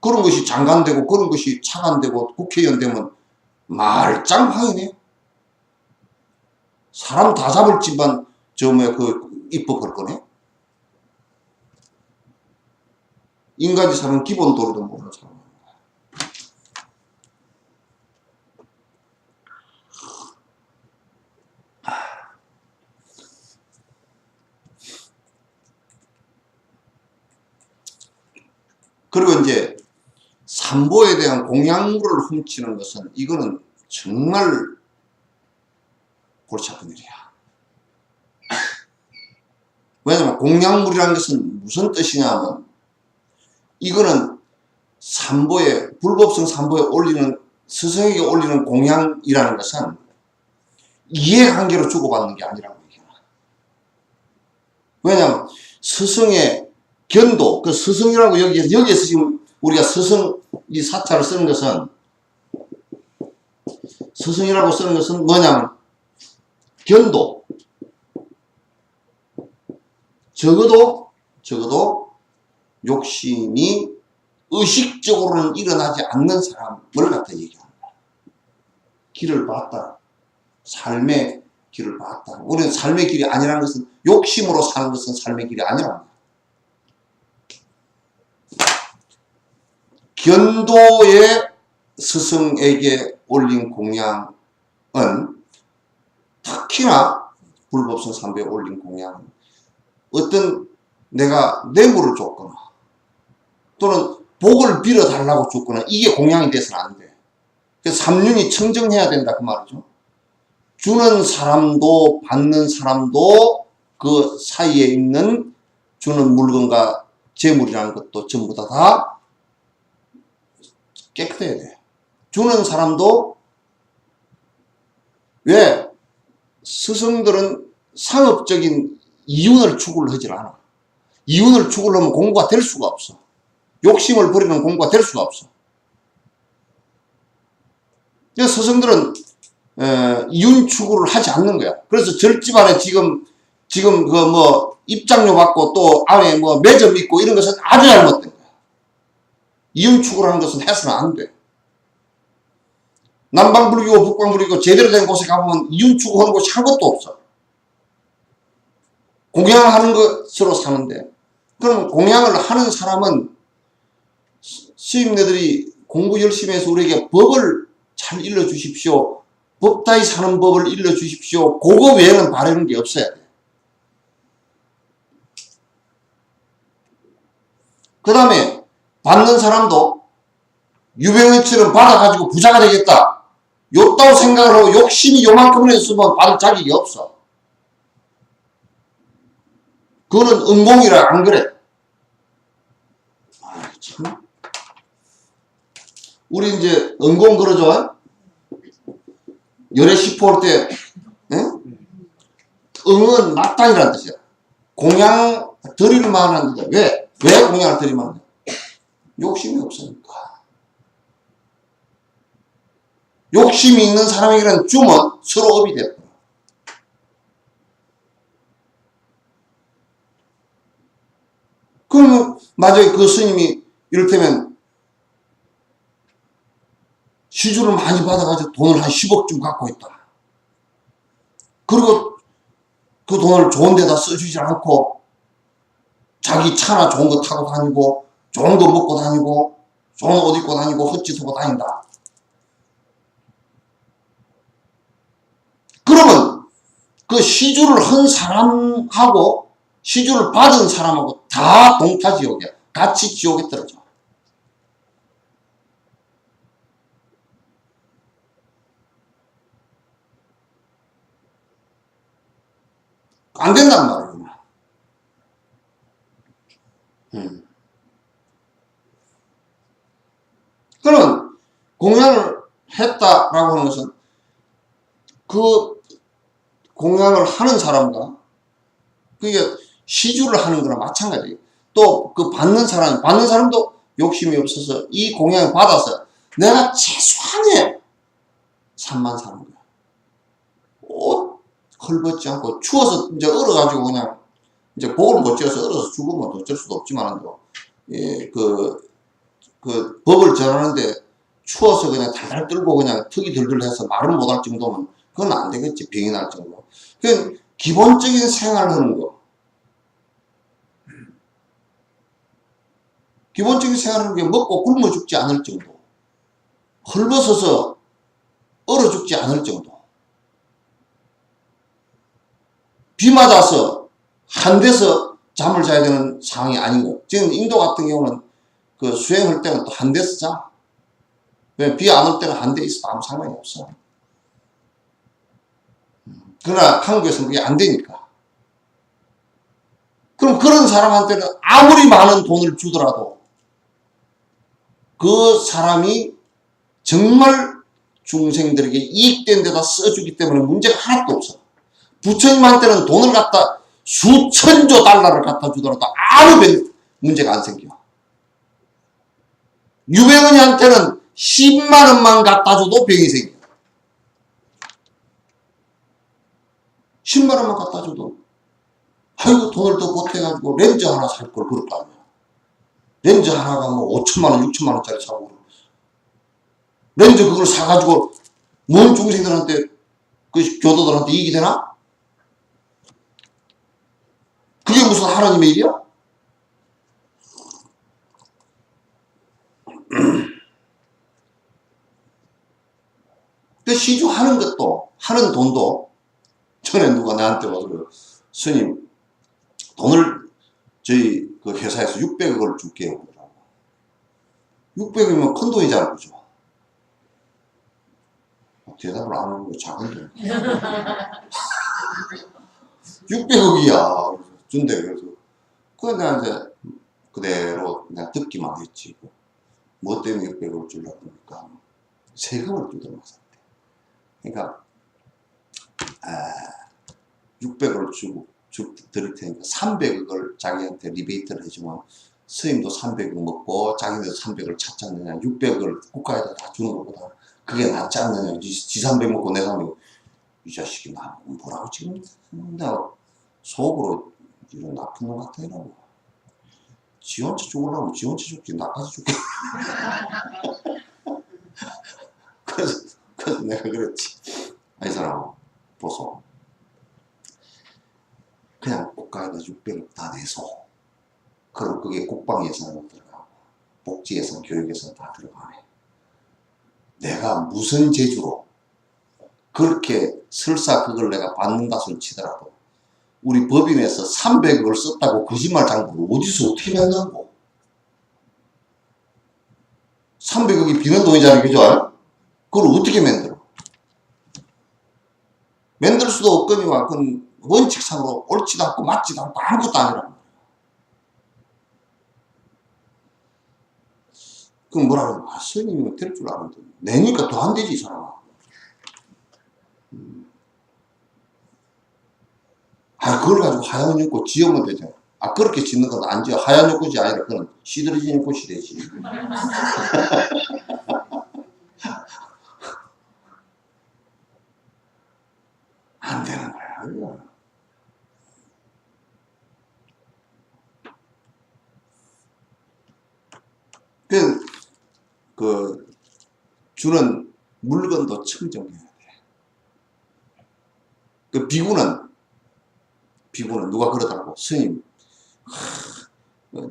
그런 것이 장관 되고 그런 것이 차관 되고 국회의원 되면 말짱하이네. 사람 다 잡을 집만 그 입법할 거네. 인간이 사는 기본 도리도 모르는 사람. 그리고 이제 산보에 대한 공약물을 훔치는 것은 이거는 정말 골치 아픈 일이야. 왜냐면 공약물이라는 것은 무슨 뜻이냐면 이거는 산보에 불법성 산보에 올리는 스승에게 올리는 공약이라는 것은 이해관계로 주고받는 게 아니라고 얘기해요. 왜냐면 스승의 견도 그 스승이라고 여기에서 지금 우리가 스승 이 사자를 쓰는 것은 스승이라고 쓰는 것은 뭐냐면 견도 적어도 욕심이 의식적으로는 일어나지 않는 사람을 갖다 얘기합니다. 길을 봤다. 삶의 길을 봤다. 우리는 삶의 길이 아니라는 것은 욕심으로 사는 것은 삶의 길이 아니랍니다. 견도의 스승에게 올린 공양은 특히나 불법성 삼배에 올린 공양은 어떤 내가 뇌물을 줬거나 또는 복을 빌어달라고 줬거나 이게 공양이 돼서는 안 돼. 그래서 삼륜이 청정해야 된다 그 말이죠. 주는 사람도 받는 사람도 그 사이에 있는 주는 물건과 재물이라는 것도 전부 다 깨끗해야 돼. 주는 사람도 왜 스승들은 상업적인 이윤을 추구를 하질 않아. 이윤을 추구를 하면 공부가 될 수가 없어. 욕심을 버리는 공부가 될 수가 없어. 그래서 스승들은 이윤 추구를 하지 않는 거야. 그래서 절집안에 지금 그 뭐 입장료 받고 또 안에 뭐 매점 있고 이런 것은 아주 잘못된 거야. 이윤 추구를 하는 것은 해서는 안 돼. 남방불교고 북방불교고 제대로 된 곳에 가보면 이윤 추구하는 곳이 한 곳도 없어. 공양하는 것으로 사는데, 그럼 공양을 하는 사람은 스님네들이 공부 열심히 해서 우리에게 법을 잘 일러주십시오. 법다이 사는 법을 일러주십시오. 그거 외에는 바라는 게 없어야 돼. 그 다음에 받는 사람도 유병희처럼 받아가지고 부자가 되겠다. 요따고 생각을 하고 욕심이 요만큼을 했으면 받을 자격이 없어. 그거는 은공이라 안 그래. 아, 참. 우리 이제 은공 그러죠? 열애 시포 할 때, 응은 마땅이라는 뜻이야. 공양 드릴 만한데, 왜 공양을 드릴 만한데? 욕심이 없으니까. 욕심이 있는 사람에게는 주면 서로 업이 돼요. 그러면 만약에 그 스님이 이를테면 시주를 많이 받아가지고 돈을 한 10억쯤 갖고 있다. 그리고 그 돈을 좋은 데다 써주지 않고 자기 차나 좋은 거 타고 다니고 좋은 거 먹고 다니고 좋은 옷 입고 다니고 헛짓 하고 다닌다. 그러면 그 시주를 한 사람하고 시주를 받은 사람하고 다 동타지옥이야. 같이 지옥에 떨어져. 안 된단 말이에요. 그러면 공양을 했다라고 하는 것은 그 공양을 하는 사람과 그게 시주를 하는 거랑 마찬가지예요. 또 그 받는 사람도 욕심이 없어서 이 공양을 받아서 내가 최소한의 산만 사는 거야. 옷 헐벗지 않고 추워서 이제 얼어가지고 그냥 이제 복을 못 지어서 얼어서 죽으면 어쩔 수도 없지만 예, 그 법을 전하는데 추워서 그냥 달달 떨고 그냥 턱이 들들해서 말은 못할 정도면 그건 안 되겠지. 병이 날 정도. 그 기본적인 생활을 하는 거. 기본적인 생활을 먹고 굶어 죽지 않을 정도. 헐벗어서 얼어 죽지 않을 정도. 비 맞아서 한 데서 잠을 자야 되는 상황이 아닌 거. 지금 인도 같은 경우는 그 수행할 때는 또 한 데서 자. 왜 비 안 올 때는 한 데 있어도 아무 상관이 없어. 그러나 한국에서는 그게 안 되니까. 그럼 그런 사람한테는 아무리 많은 돈을 주더라도 그 사람이 정말 중생들에게 이익된 데다 써주기 때문에 문제가 하나도 없어. 부처님한테는 돈을 갖다 수천조 달러를 갖다 주더라도 아무 문제가 안 생겨. 유병은이한테는 10만 원만 갖다 줘도 병이 생겨. 10만 원만 갖다 줘도 아이고 돈을 더 보태가지고 렌즈 하나 살 걸 그럴 거 아니야. 렌즈 하나가 뭐 5천만 원, 6천만 원짜리 사고 렌즈 그걸 사가지고 뭔 중생들한테 그 교도들한테 이익이 되나? 그게 무슨 하나님의 일이야? 그 시주하는 것도 하는 돈도 전에 누가 나한테 와서 그래요. 스님 돈을 저희 그 회사에서 600억을 줄게요. 600억이면 큰 돈이잖아, 그죠? 대답을 안 하는 거 작은 돈. 600억이야. 준대. 그래서 그건 내가 이제 그대로 내가 듣기만 했지. 뭐 때문에 600억을 주려고 하니까 세금을 뜯어맞았대. 그러니까 600억을 드릴 테니까 300억을 자기한테 리베이트를 해주면 스님도 300억 먹고 자기네도 300억을 찾지 않느냐. 600억을 국가에다 다 주는 것보다 그게 낫지 않느냐. 지 300 먹고 내 300. 이 자식이 나 뭐라고 지금 내가 속으로 이런 나쁜 놈 같아 이러고. 지 혼자 죽으려면 지 혼자 죽지 나까지 죽게. 그래서 내가 그랬지. 이 사람 보소. 그냥 국가에다 600억 다 내서 그럼 그게 국방 예산으로 들어가고 복지 예산, 교육 예산 다 들어가네. 내가 무슨 재주로 그렇게 설사 그걸 내가 받는다 손 치더라도 우리 법인에서 300억을 썼다고 거짓말 장부를 어디서 어떻게 내냐고. 300억이 비는 돈이잖아요. 그죠? 그걸 어떻게 만들어? 만들 수도 없거니와 그건 원칙상으로 옳지도 않고 맞지도 않고 아무것도 아니라. 그럼 뭐라 그러나? 아, 스님이 될 줄 아는데. 내니까 더 안 되지, 이 사람아. 아, 그걸 가지고 하얀 연꽃 지으면 되잖아. 아, 그렇게 짓는 건 안 지어. 하얀 연꽃이 아니라 그건 시들어진 연꽃이 되지. 안 되는 거야, 이거. 그, 주는 물건도 청정해야 돼. 그 비구는 누가 그러더라고. 스님,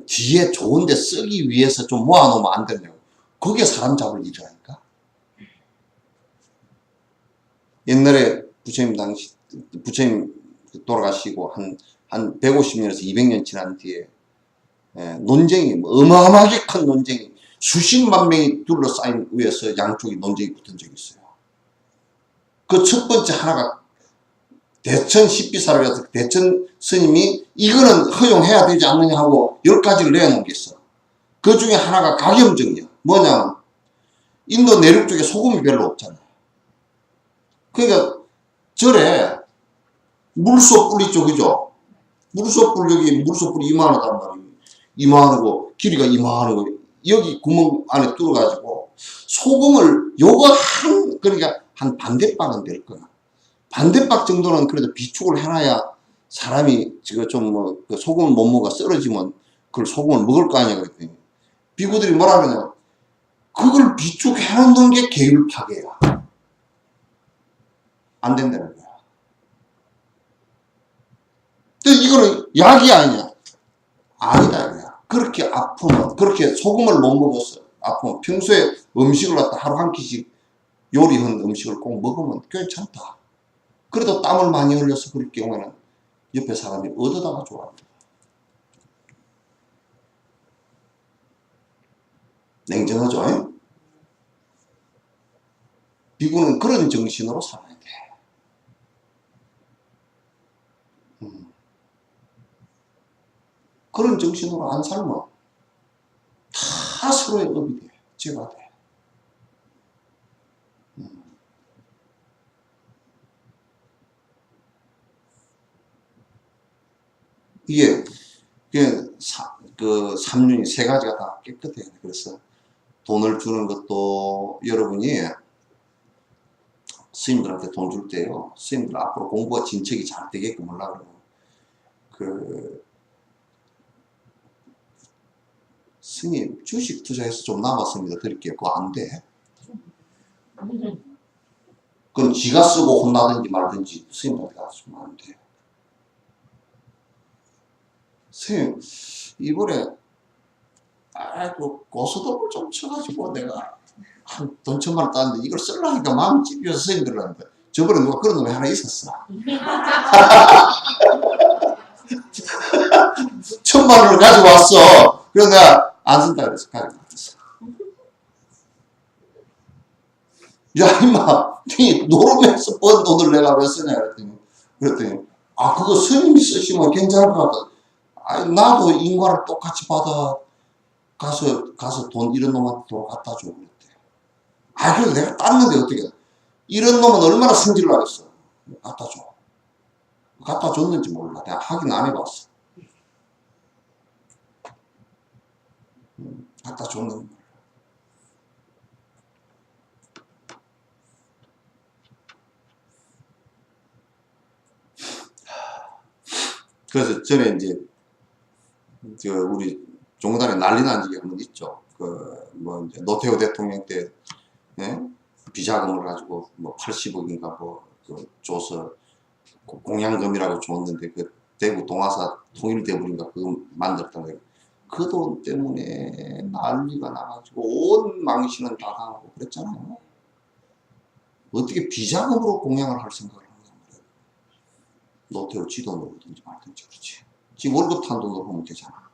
뒤에 좋은데 쓰기 위해서 좀 모아놓으면 안 되냐고. 그게 사람 잡을 일이라니까. 옛날에 부처님 돌아가시고 한 150년에서 200년 지난 뒤에 논쟁이, 어마어마하게 큰 논쟁이 수십만 명이 둘러싸인 위에서 양쪽이 논쟁이 붙은 적이 있어요. 그 첫 번째 하나가 대천 십비사라고 대천 스님이 이거는 허용해야 되지 않느냐 하고 10가지를 내놓은 게 있어. 그 중에 하나가 가겸정이야. 뭐냐면 인도 내륙 쪽에 소금이 별로 없잖아요. 그러니까 절에 물소뿔 있죠, 그죠? 물소뿔, 여기 물소뿔이 이만하단 말이에요. 이만하고 길이가 이만하고 여기 구멍 안에 뚫어가지고 소금을 그러니까 한 반대박은 될 거야. 반대박 정도는 그래도 비축을 해놔야 사람이 지금 좀 그 소금을 못 먹어 쓰러지면 그걸 소금을 먹을 거 아니야 그랬더니 비구들이 뭐라 그러냐, 그걸 비축해 놓는 게 계율 파괴야. 안 된다는 거야. 근데 이거는 약이 아니냐? 아니다 이거야. 그렇게 아프면, 그렇게 소금을 못 먹었어 아프면 평소에 음식을 갖다 하루 한 끼씩 요리한 음식을 꼭 먹으면 괜찮다. 그래도 땀을 많이 흘려서 그럴 경우에는 옆에 사람이 얻어다가 좋아합니다. 냉정하죠? 비구는 그런 정신으로 살아야 돼. 그런 정신으로 안 살면 다 서로의 업이 돼. 죄가 돼. 이게 그 삼륜이 세 가지가 다 깨끗해요. 그래서 돈을 주는 것도 여러분이 스님들한테 돈 줄 때요, 스님들 앞으로 공부가 진척이 잘 되게끔 하려고 그 스님 주식 투자해서 좀 남았습니다 드릴게요. 그거 안 돼. 그건 지가 쓰고 혼나든지 말든지 스님한테 가서 주면 안 돼. 스님 이번에 아이고 고소득을 좀 쳐가지고 내가 한 돈 1,000만 원 땄는데 이걸 쓰려니까 마음이 찝혀서 스님들한테, 저번에 누가 그런 놈이 하나 있었어. 1,000만 원을 가지고 왔어. 그래서 내가 안 쓴다 그래서 가지고 왔어. 야 임마, 니 노름에서 번 돈을 내가 왜 쓰냐 그랬더니 아 그거 스님이 쓰시면 괜찮을 것 같다. 아니 나도 인과를 똑같이 받아 가서 돈 이런 놈한테 돈 갖다 줘 그랬대. 아 그래서 내가 땄는데 어떻게 이런 놈은 얼마나 성질을 하겠어. 갖다 줘. 갖다 줬는지 몰라. 내가 확인 안 해봤어. 갖다 줬는지 몰라. 그래서 전에 이제 우리 종단에 난리 난 적이 한 번 있죠. 뭐 이제 노태우 대통령 때 비자금을 가지고 뭐 80억인가 줘서 공양금이라고 줬는데 그 대구 동아사 통일대물인가 그거 만들었던 거예요. 그 돈 때문에 난리가 나가지고 온 망신은 다 당하고 그랬잖아요. 어떻게 비자금으로 공양을 할 생각을 하는 거야. 노태우 지 돈으로 든지 말든지 그렇지. 지금 월급 탄 돈으로 하면 되잖아.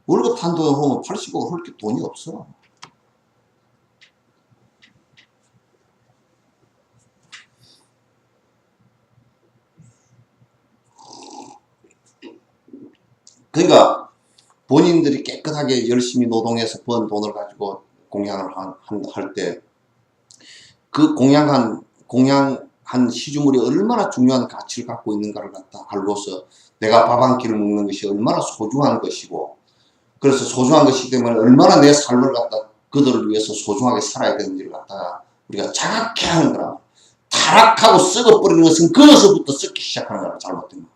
월급 탄 돈으로 하면 80억을 할 게 돈이 없어. 그러니까 본인들이 깨끗하게 열심히 노동해서 번 돈을 가지고 공양을 할 때 그 공양한 시주물이 얼마나 중요한 가치를 갖고 있는가를 갖다 알고서 내가 밥 한 끼를 먹는 것이 얼마나 소중한 것이고, 그래서 소중한 것이기 때문에 얼마나 내 삶을 갖다 그들을 위해서 소중하게 살아야 되는지를 갖다가 우리가 자각해 하는 거라. 타락하고 썩어버리는 것은 그것부터 썩기 시작하는 거라. 잘못된 거.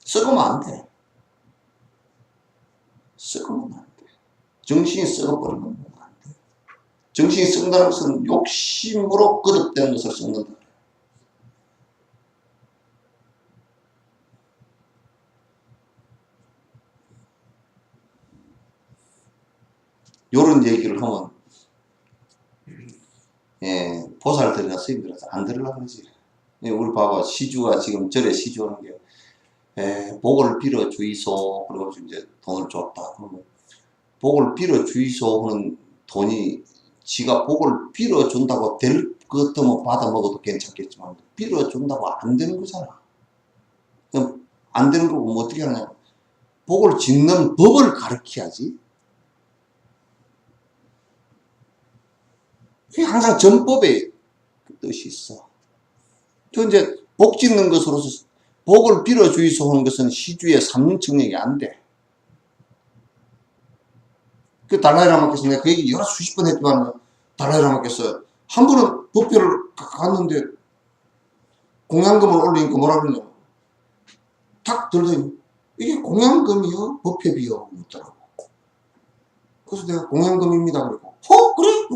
썩으면 안 돼. 썩으면 안 돼. 정신이 썩어버리면 안 돼. 정신이 썩는다는 것은 욕심으로 거듭된 것을 썩는다. 요런 얘기를 하면 보살 들이나 스님 들어서 안 들으려고 그러지. 우리 봐봐, 시주가 지금 절에 시주하는 게 복을 빌어 주이소. 그리고 이제 돈을 줬다. 그러면 복을 빌어 주이소 하는 돈이 지가 복을 빌어 준다고 될 것 같으면 받아 먹어도 괜찮겠지만 빌어 준다고 안 되는 거잖아. 그럼 안 되는 거고 뭐 어떻게 하냐? 복을 짓는 법을 가르쳐야지. 그게 항상 전법에 뜻이 있어. 저 이제 복 짓는 것으로서 복을 빌어 주이소 하는 것은 시주의 삼륜 청력이 안 돼. 그 달라이라마께서 내가 그 얘기 여러 수십 번 했지만 달라이라마께서 한 번은 법회를 갔는데 공양금을 올리니까 뭐라 그러냐. 탁 들더니 이게 공양금이요? 법회비요? 묻더라고. 그래서 내가 공양금입니다. 그러고 그래?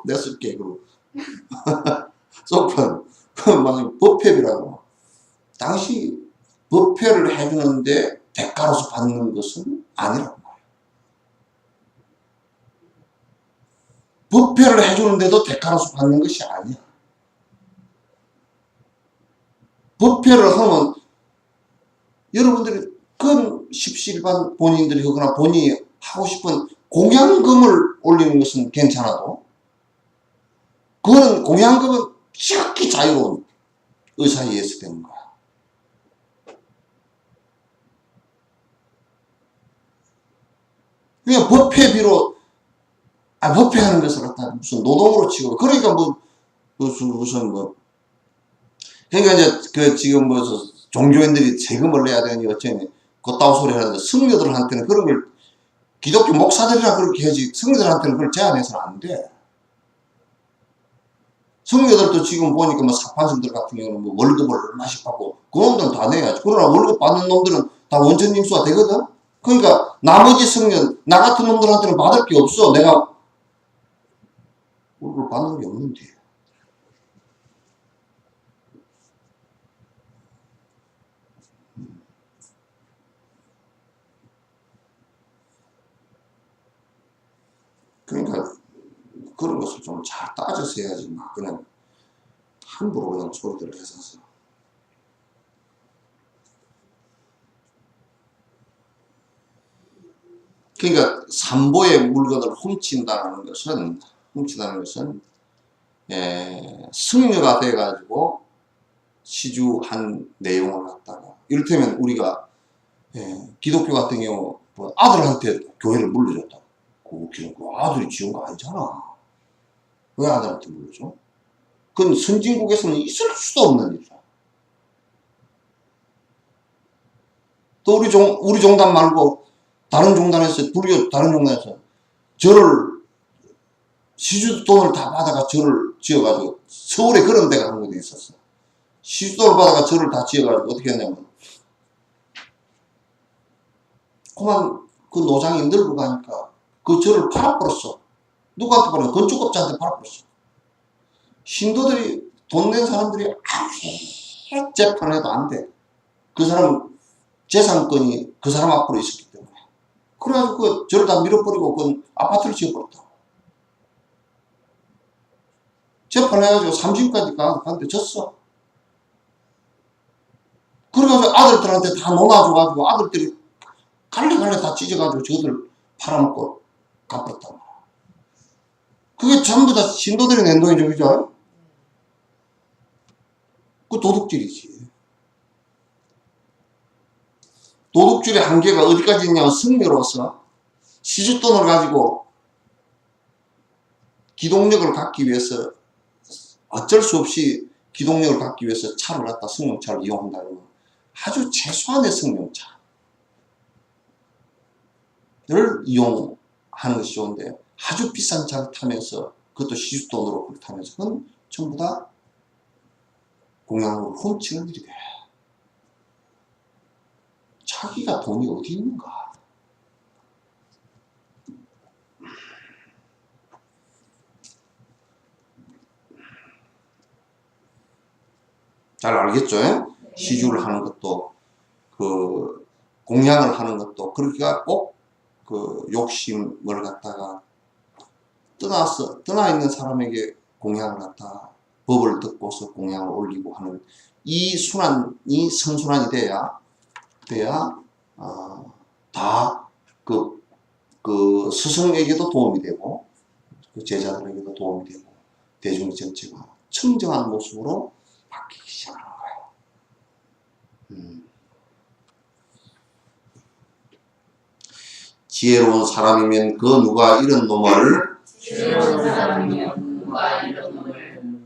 내가 쓸게. 그러고 소판 막 법회비라고. 당시 법회를 해주는데 대가로서 받는 것은 아니라고 말이야. 법회를 해주는데도 대가로서 받는 것이 아니야. 법회를 하면 여러분들이 그건 십시일반 본인들이 하거나 본인이 하고 싶은 공양금을 올리는 것은 괜찮아도 그거는 공양금은 지극히 자유로운 의사에 의해서 되는 거야. 그냥 법회비로 법회하는 것을 갖다 무슨 노동으로 치고 그러니까 무슨 그러니까 이제 그 지금 종교인들이 세금을 내야 되니 어쩌니 그따위 소리 하는데 성녀들한테는 그런 걸 기독교 목사들이라 그렇게 해야지 성녀들한테는 그걸 제한해서는 안 돼. 성녀들도 지금 보니까 사판성들 같은 경우는 월급을 얼마씩 받고 그 놈들은 다 내야지. 그러나 월급 받는 놈들은 다 원천 징수가 되거든. 그러니까 나머지 성녀 나 같은 놈들한테는 받을 게 없어. 내가 월급을 받는 게 없는데. 그러니까 그런 것을 좀 잘 따져서 해야지 막 그냥 함부로 그냥 소리들을 해서. 그러니까 삼보의 물건을 훔친다는 것은 승려가 돼가지고 시주한 내용을 갖다가 이를테면 우리가 기독교 같은 경우 아들한테 교회를 물려줬다. 그 아들이 지은 거 아니잖아. 왜 아들한테 물려줘? 그건 선진국에서는 있을 수도 없는 일이야. 또 우리 종단 말고 다른 종단에서 불교 다른 종단에서 절을 시주 돈을 다 받아가 절을 지어가지고 서울에 그런 데가 한 곳에 있었어. 시주 돈을 받아가 절을 다 지어가지고 어떻게 했냐면 그만 그 노장이 늙어가니까 그 절을 팔아버렸어. 누구한테 팔아? 건축업자한테 팔아버렸어. 신도들이 돈 낸 사람들이 아무리 재판을 해도 안 돼. 그 사람 재산권이 그 사람 앞으로 있었기 때문에. 그래가지고 그 절을 다 밀어버리고 그 아파트를 지어버렸다. 재판해가지고 3심까지 갔는데 졌어. 그래가지고 아들들한테 다 논아줘가지고 아들들이 갈래갈래 다 찢어가지고 저들 팔아먹고 갚았단 말이야. 그게 전부 다 신도들이 낸 돈이죠, 그죠? 그 도둑질이지. 도둑질의 한계가 어디까지 있냐면 승려로서 시주돈을 가지고 기동력을 갖기 위해서 어쩔 수 없이 기동력을 갖기 위해서 차를 갖다 승용차를 이용한다는 건 아주 최소한의 승용차를 이용하는 것이 좋은데 아주 비싼 차를 타면서 그것도 시주돈으로 그걸 타면서 그건 전부 다 공양으로 훔치는 일이 돼. 자기가 돈이 어디 있는가? 잘 알겠죠? 시주를 하는 것도 그 공양을 하는 것도 그러니까 꼭 그 욕심을 갖다가 떠나 있는 사람에게 공양을 갖다 법을 듣고서 공양을 올리고 하는 이 순환이 선순환이 돼야 다 그 스승에게도 도움이 되고 그 제자들에게도 도움이 되고 대중 전체가 청정한 모습으로 바뀌기 시작하는 거예요. 지혜로운 사람이면 그 누가 이런 놈을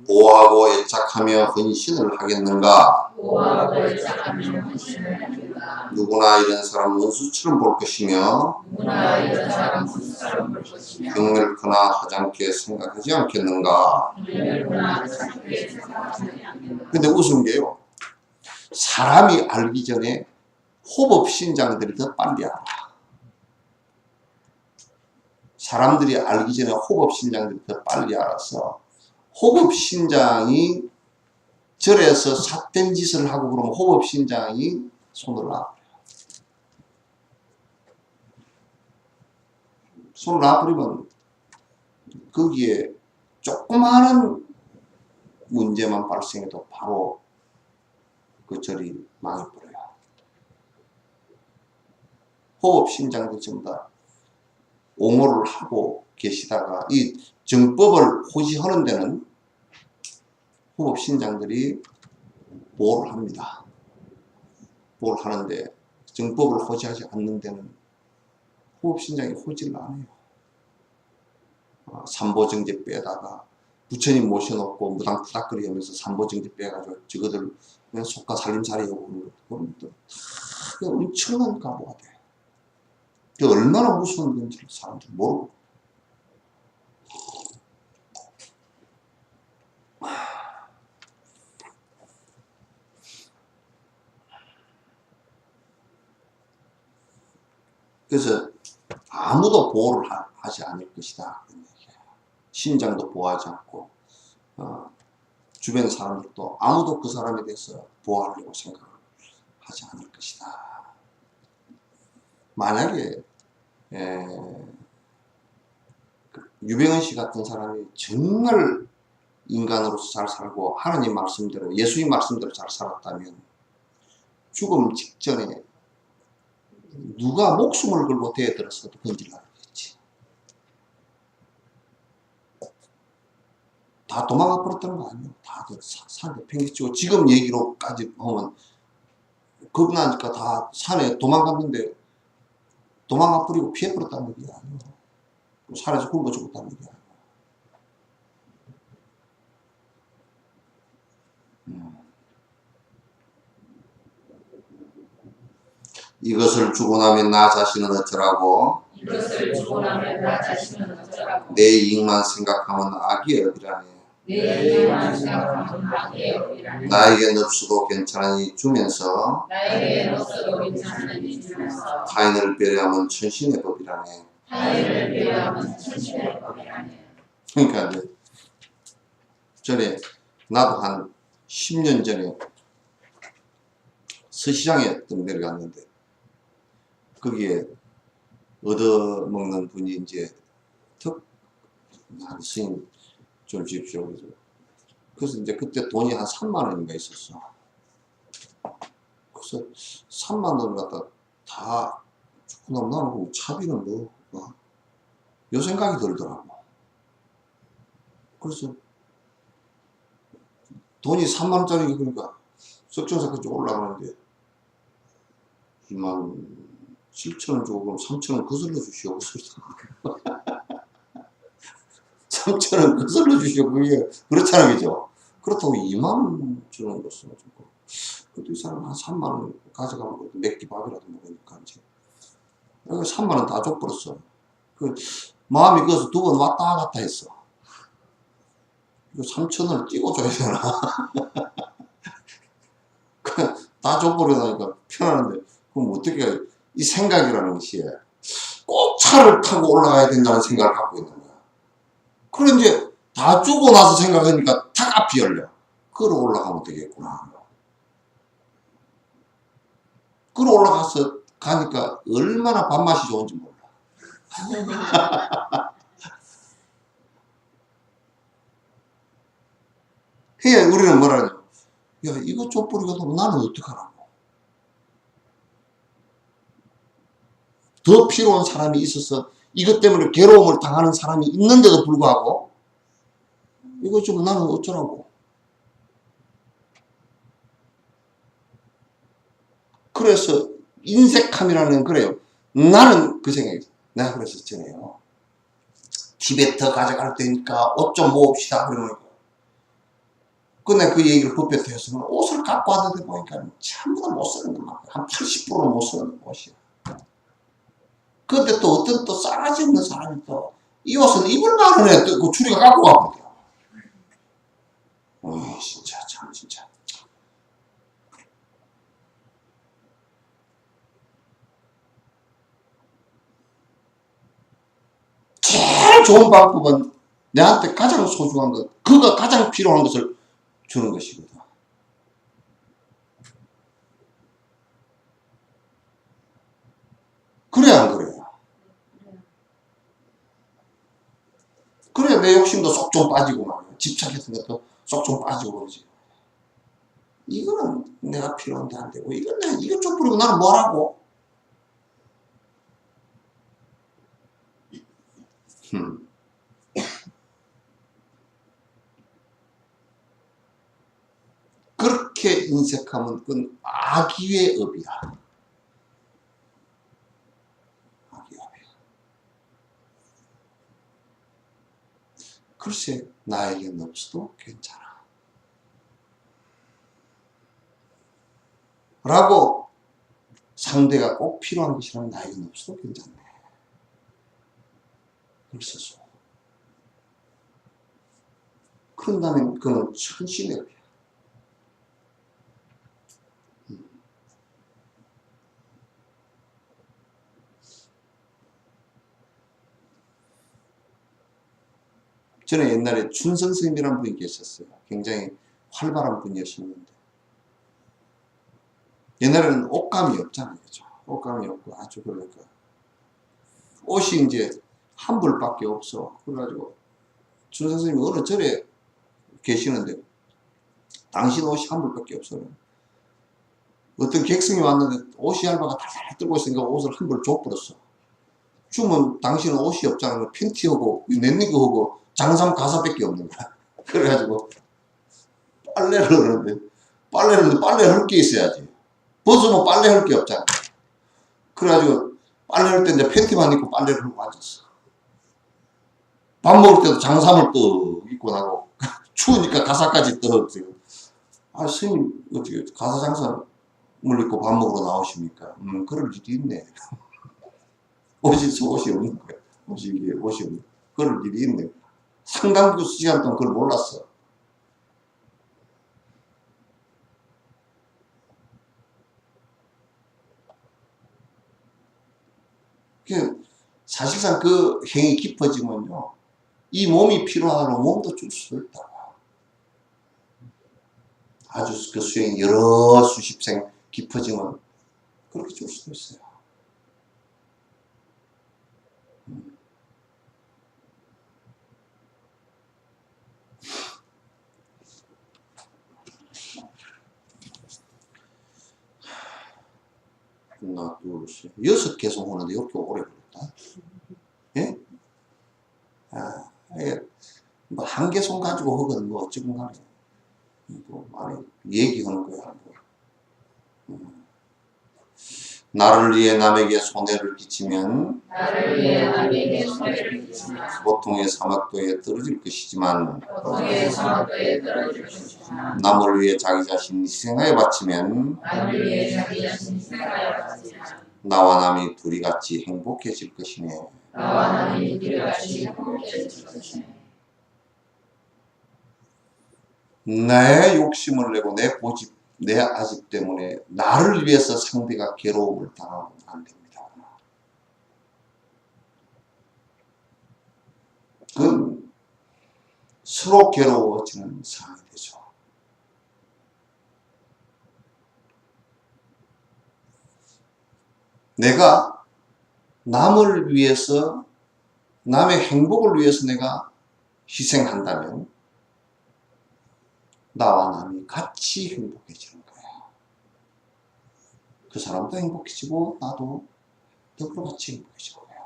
보호하고 애착하며 헌신을 하겠는가? 누구나 이런 사람 원수처럼 볼 것이며 경멸거나 하찮게 생각하지 않겠는가? 근데 웃은 게요, 사람이 알기 전에 호법신장들이 더 빨리 알아. 사람들이 알기 전에 호법신장들이 더 빨리 알아서 호법신장이 절에서 삿된 짓을 하고 그러면 호법신장이 손을 놔버려요. 손을 놔버리면 거기에 조그마한 문제만 발생해도 바로 그 절이 망해버려요. 호법신장도 전부 다 옹호를 하고 계시다가 이 정법을 호지하는 데는 호법신장들이 보호를 합니다. 보호를 하는데 정법을 호지하지 않는 데는 호법신장이 호지를 안 해요. 삼보정제 빼다가 부처님 모셔놓고 무당 푸닥거리 하면서 삼보정제 빼가지고 저거들 그냥 속가 살림살이하고 그런 것들 다 엄청난 가보가 돼. 그 얼마나 무서운 건지를 사람들이 모르고. 그래서 아무도 보호를 하지 않을 것이다. 신장도 보호하지 않고 주변 사람들도 아무도 그 사람에 대해서 보호하려고 생각을 하지 않을 것이다. 만약에 유병헌 씨 같은 사람이 정말 인간으로서 잘 살고 하나님 말씀대로 예수님 말씀대로 잘 살았다면 죽음 직전에 누가 목숨을 걸고 대들어서도 건질라 그랬지. 다 도망가 버렸다는 거 아니에요. 다들 산에 팽개치고 지금 얘기로까지 보면 겁나니까 다 산에 도망갔는데 도망가 버리고 피해 버렸다는 얘기 아니에요. 산에서 굶어 죽었다는 얘기 아니에요. 이것을 주고 나면 나 자신은 어쩌라고? 내 이익만 생각하면 악이 어디라네. 나에겐 없어도 괜찮으니 주면서 타인을 배려하면 천신의 법이라네. 그러니까 이제 전에 나도 한 10년 전에 서시장에 내려갔는데 거기에 얻어먹는 분이 이제 한 스님 좀 주십시오. 그래서 이제 그때 돈이 한 3만 원인가 있었어. 그래서 3만 원을 갖다 다 주고 나면 나는 차비는 뭐 요 생각이 들더라고. 그래서 돈이 3만 원짜리 그러니까 석천사까지 올라가는데 27,000원 주고 그럼 3,000원 거슬러 주시오. 3,000원 거슬러 주시오. 그게 그렇잖아요, 그죠? 그렇다고 2만원 주는 것은 좀 그래도 이 사람 한 3만원 가져가면 맥기 밥이라도 먹으니까 이제 3만원 다 줘버렸어. 그 마음이 그래서 두 번 왔다 갔다 했어. 이거 3,000원을 띄워줘야 되나? 다 줘버리니까 편한데 그럼 어떻게 이 생각이라는 것이 꼭 차를 타고 올라가야 된다는 생각을 갖고 있는 거야. 그래 이제 다 주고 나서 생각하니까 탁 앞이 열려. 걸어 올라가면 되겠구나. 걸어 올라가서 가니까 얼마나 밥맛이 좋은지 몰라. 해야 우리는 뭐라 그러냐. 야, 이거 줘버리고 나는 어떡하라고. 더 필요한 사람이 있어서 이것 때문에 괴로움을 당하는 사람이 있는데도 불구하고 이거 좀 나는 어쩌라고. 그래서 인색함이라는 그래요. 나는 그 생각이 있어요. 내가 그래서 전에요. 티베트 가져갈 테니까 옷 좀 모읍시다. 그러는 거. 근데 그 얘기를 법볕에 해서 옷을 갖고 왔는데 보니까 전부 다 못 쓰는 것만 한 80%는 못 쓰는 옷이야. 근데 또 어떤 또 싸가지 없는 사람이 또 이 옷은 입을만 하네. 또 그 추리가 갖고 가거든. 어이, 진짜, 참, 진짜. 제일 좋은 방법은 내한테 가장 소중한 것, 그가 가장 필요한 것을 주는 것이거든. 그래야 안 그래요? 그래야 내 욕심도 쏙 좀 빠지고 말이야. 집착했던 것도 쏙 좀 빠지고 그러지. 이거는 내가 필요한데 안 되고, 이건 내가 이것 좀 뿌리고 나는 뭐라고? 그렇게 인색하면 그건 악의의 업이야. 악의의 업이야. 글쎄, 나에겐 없어도 괜찮아. 라고 상대가 꼭 필요한 것이라면 나에겐 없어도 괜찮네. 글쎄서. 그런다면 그건 천신의 업이야. 저는 옛날에 춘선 스님이라는 분이 계셨어요. 굉장히 활발한 분이었는데 옛날에는 옷감이 없잖아요. 그죠? 옷감이 없고 아주 그러니까 옷이 이제 한 벌밖에 없어. 그래가지고 춘선 스님이 어느 절에 계시는데 당신 옷이 한 벌밖에 없어요. 어떤 객성이 왔는데 옷이 얇아가 달달 떨고 있으니까 옷을 한 벌 줘버렸어. 주면 당신은 옷이 없잖아. 팬티하고 넷니그하고 장삼 가사밖에 없는 거야. 그래가지고 빨래를 하는데 빨래를 할 게 있어야지. 벗으면 빨래 할 게 없잖아. 그래가지고 빨래 할 때 이제 팬티만 입고 빨래를 하고 앉았어. 밥 먹을 때도 장삼을 또 입고 나고 추우니까 가사까지 떠. 아, 스님 어떻게 가사 장삼을 입고 밥 먹으러 나오십니까? 그럴 일이 있네. 옷이 없는 거야. 옷이 없는. 그럴 일이 있네. 상당 시간 동안 그걸 몰랐어. 사실상 그 행이 깊어지면요, 이 몸이 필요하다면 몸도 줄 수도 있다. 아주 그 수행이 여러 수십 생 깊어지면 그렇게 줄 수도 있어요. 하나, 둘, 셋, 6개송 하는데 이렇게 오래 걸렸다. 예? 아, 뭐, 한 개송 가지고 하거든, 뭐, 어찌건 간에. 뭐, 많이 얘기하는 거야. 뭐. 나를 위해 남에게 손해를 끼치면 나를 위해 남에게 손해를 끼치면 고통의 사막도에 떨어질 것이지만 고통의 사막도에 떨어질 것이지만 남을 위해 자기 자신 희생하여 바치면 남을 위해 자기 자신 희생하여 바치면 나와 남이 둘이 같이 행복해질 것이네. 나와 남이 둘이 같이 행복해질 것이네. 내 욕심을 내고 내 고집, 내 아집 때문에 나를 위해서 상대가 괴로움을 당하면 안 됩니다. 그건 서로 괴로워지는 상황이 되죠. 내가 남을 위해서, 남의 행복을 위해서 내가 희생한다면 나와 남이 같이 행복해지는 거예요. 그 사람도 행복해지고 나도 더불어 같이 행복해지는 거예요.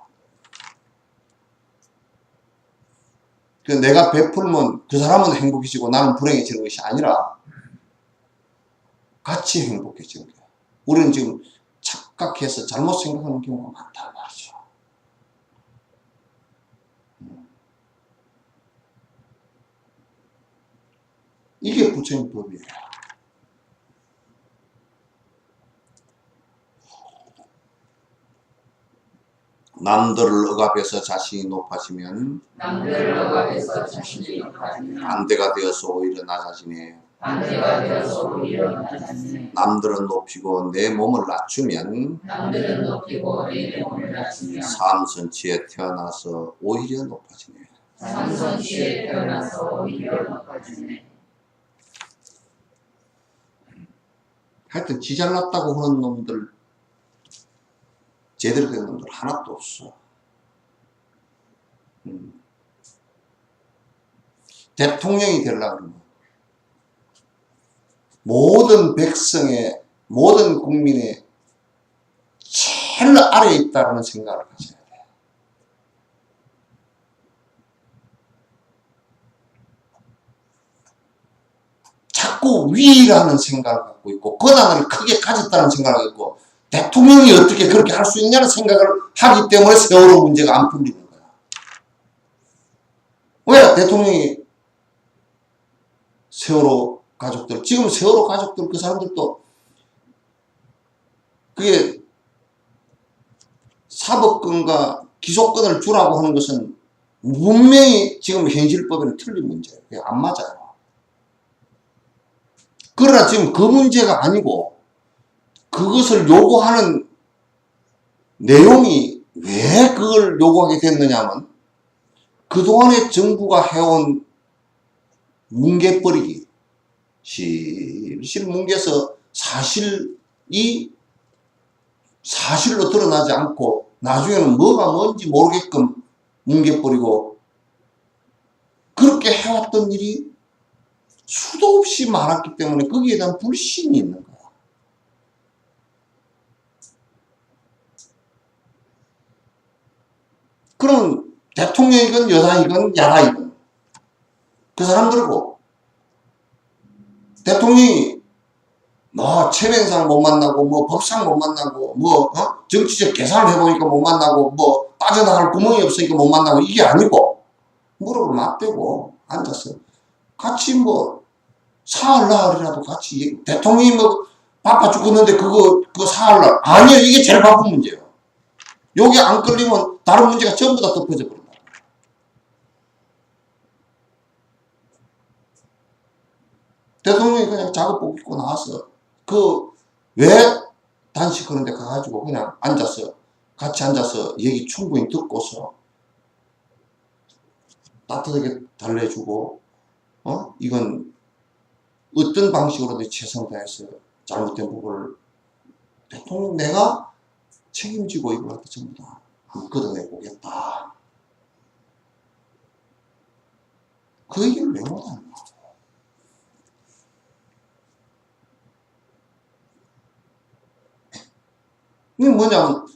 그 내가 베풀면 그 사람은 행복해지고 나는 불행해지는 것이 아니라 같이 행복해지는 거예요. 우리는 지금 착각해서 잘못 생각하는 경우가 많다는 말이죠. 이게 부처님 법이에요. 남들을 억압해서 자신이 높아지면 남들을 억압해서 자신이 높아지면 안대가 되어서 오히려 나 자신의 안대가 되어서 오히려 나 자신의 남들은 높이고 내 몸을 낮추면 남들은 높이고 내 몸을 낮추며 삼선치에 태어나서 오히려 높아지네. 삼선치에 태어나서 오히려 높아지네. 하여튼 지 잘났다고 하는 놈들, 제대로 된 놈들 하나도 없어. 대통령이 되려고 그러면 모든 백성의, 모든 국민의 제일 아래에 있다는 생각을 가져야 돼. 자꾸 위라는 생각을 갖고 있고 권한을 크게 가졌다는 생각을 갖고 있고 대통령이 어떻게 그렇게 할 수 있냐는 생각을 하기 때문에 세월호 문제가 안 풀리는 거야. 왜 대통령이 세월호 가족들, 지금 세월호 가족들 그 사람들도 그게 사법권과 기소권을 주라고 하는 것은 분명히 지금 현실법에는 틀린 문제예요. 그게 안 맞아요. 그러나 지금 그 문제가 아니고 그것을 요구하는 내용이 왜 그걸 요구하게 됐느냐 하면 그동안에 정부가 해온 뭉개버리기, 실실 뭉개서 사실이 사실로 드러나지 않고 나중에는 뭐가 뭔지 모르게끔 뭉개버리고 그렇게 해왔던 일이 수도 없이 많았기 때문에 거기에 대한 불신이 있는 거야. 그럼 대통령이건 여당이건 야당이건 그 사람들고 대통령이 뭐 체면상 못 만나고 뭐 법상 못 만나고 뭐 정치적 계산을 해보니까 못 만나고 뭐 빠져나갈 구멍이 없으니까 못 만나고 이게 아니고 무릎을 맞대고 앉아서 같이 뭐 사흘날이라도 같이 대통령이 뭐 바빠 죽겠는데 그거 사흘날 아니요 이게 제일 바쁜 문제예요. 요게 안 끌리면 다른 문제가 전부 다 덮어져 버린다. 대통령이 그냥 작업복 입고 나와서 왜 단식하는 데 가가지고 그냥 앉아서 같이 앉아서 얘기 충분히 듣고서 따뜻하게 달래주고 이건 어떤 방식으로든 최선을 다해서 잘못된 부분을 대통령 내가 책임지고 이걸 갖다 전부 다 한번 걷어내보겠다. 그 얘기를 왜 못하는 거야? 이게 뭐냐면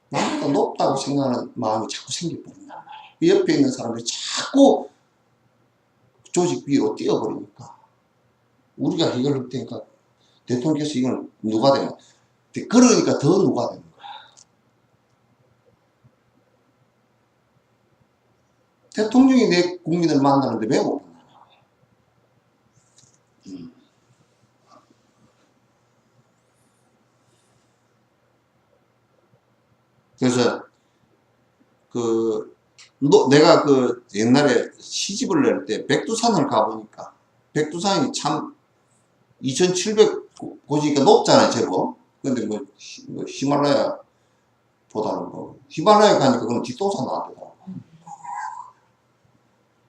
나보다 높다고 생각하는 마음이 자꾸 생겨버린단 말이에요. 옆에 있는 사람들이 자꾸 조직 위로 뛰어버리니까 우리가 해결할 테니까 대통령께서 이건 누가 되냐. 그러니까 더 누가 되는 거야. 대통령이 내 국민을 만나는데 왜 못 만나냐. 그래서 내가 옛날에 시집을 낼 때 백두산을 가보니까 백두산이 참 2700고지니까 높잖아요, 제법. 근데 히말라야 보다는 히말라야 가니까 그건 뒷동산도 안 되더라고.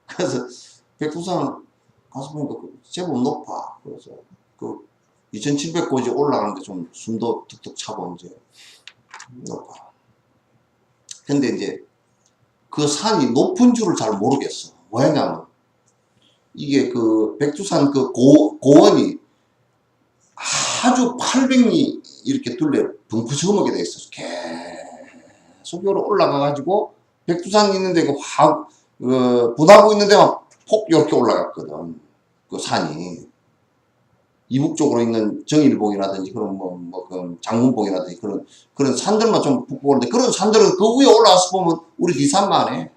그래서 백두산 가서 보니까 제법 높아. 그래서 2700고지 올라가는데 좀 숨도 툭툭 차고 이제 높아. 근데 이제 그 산이 높은 줄을 잘 모르겠어. 왜냐면 이게 백두산 고원이 아주 800리 이렇게 둘레 벙커처먹게 돼 있어서 계속 요로 올라가가지고 백두산 있는데 분화구 있는 데만 폭 이렇게 올라갔거든. 그 산이 이북 쪽으로 있는 정일봉이라든지 그런 장문봉이라든지 그런 산들만 좀 북고 오는데 그런 산들은 그 위에 올라가서 보면 우리 기산만 해.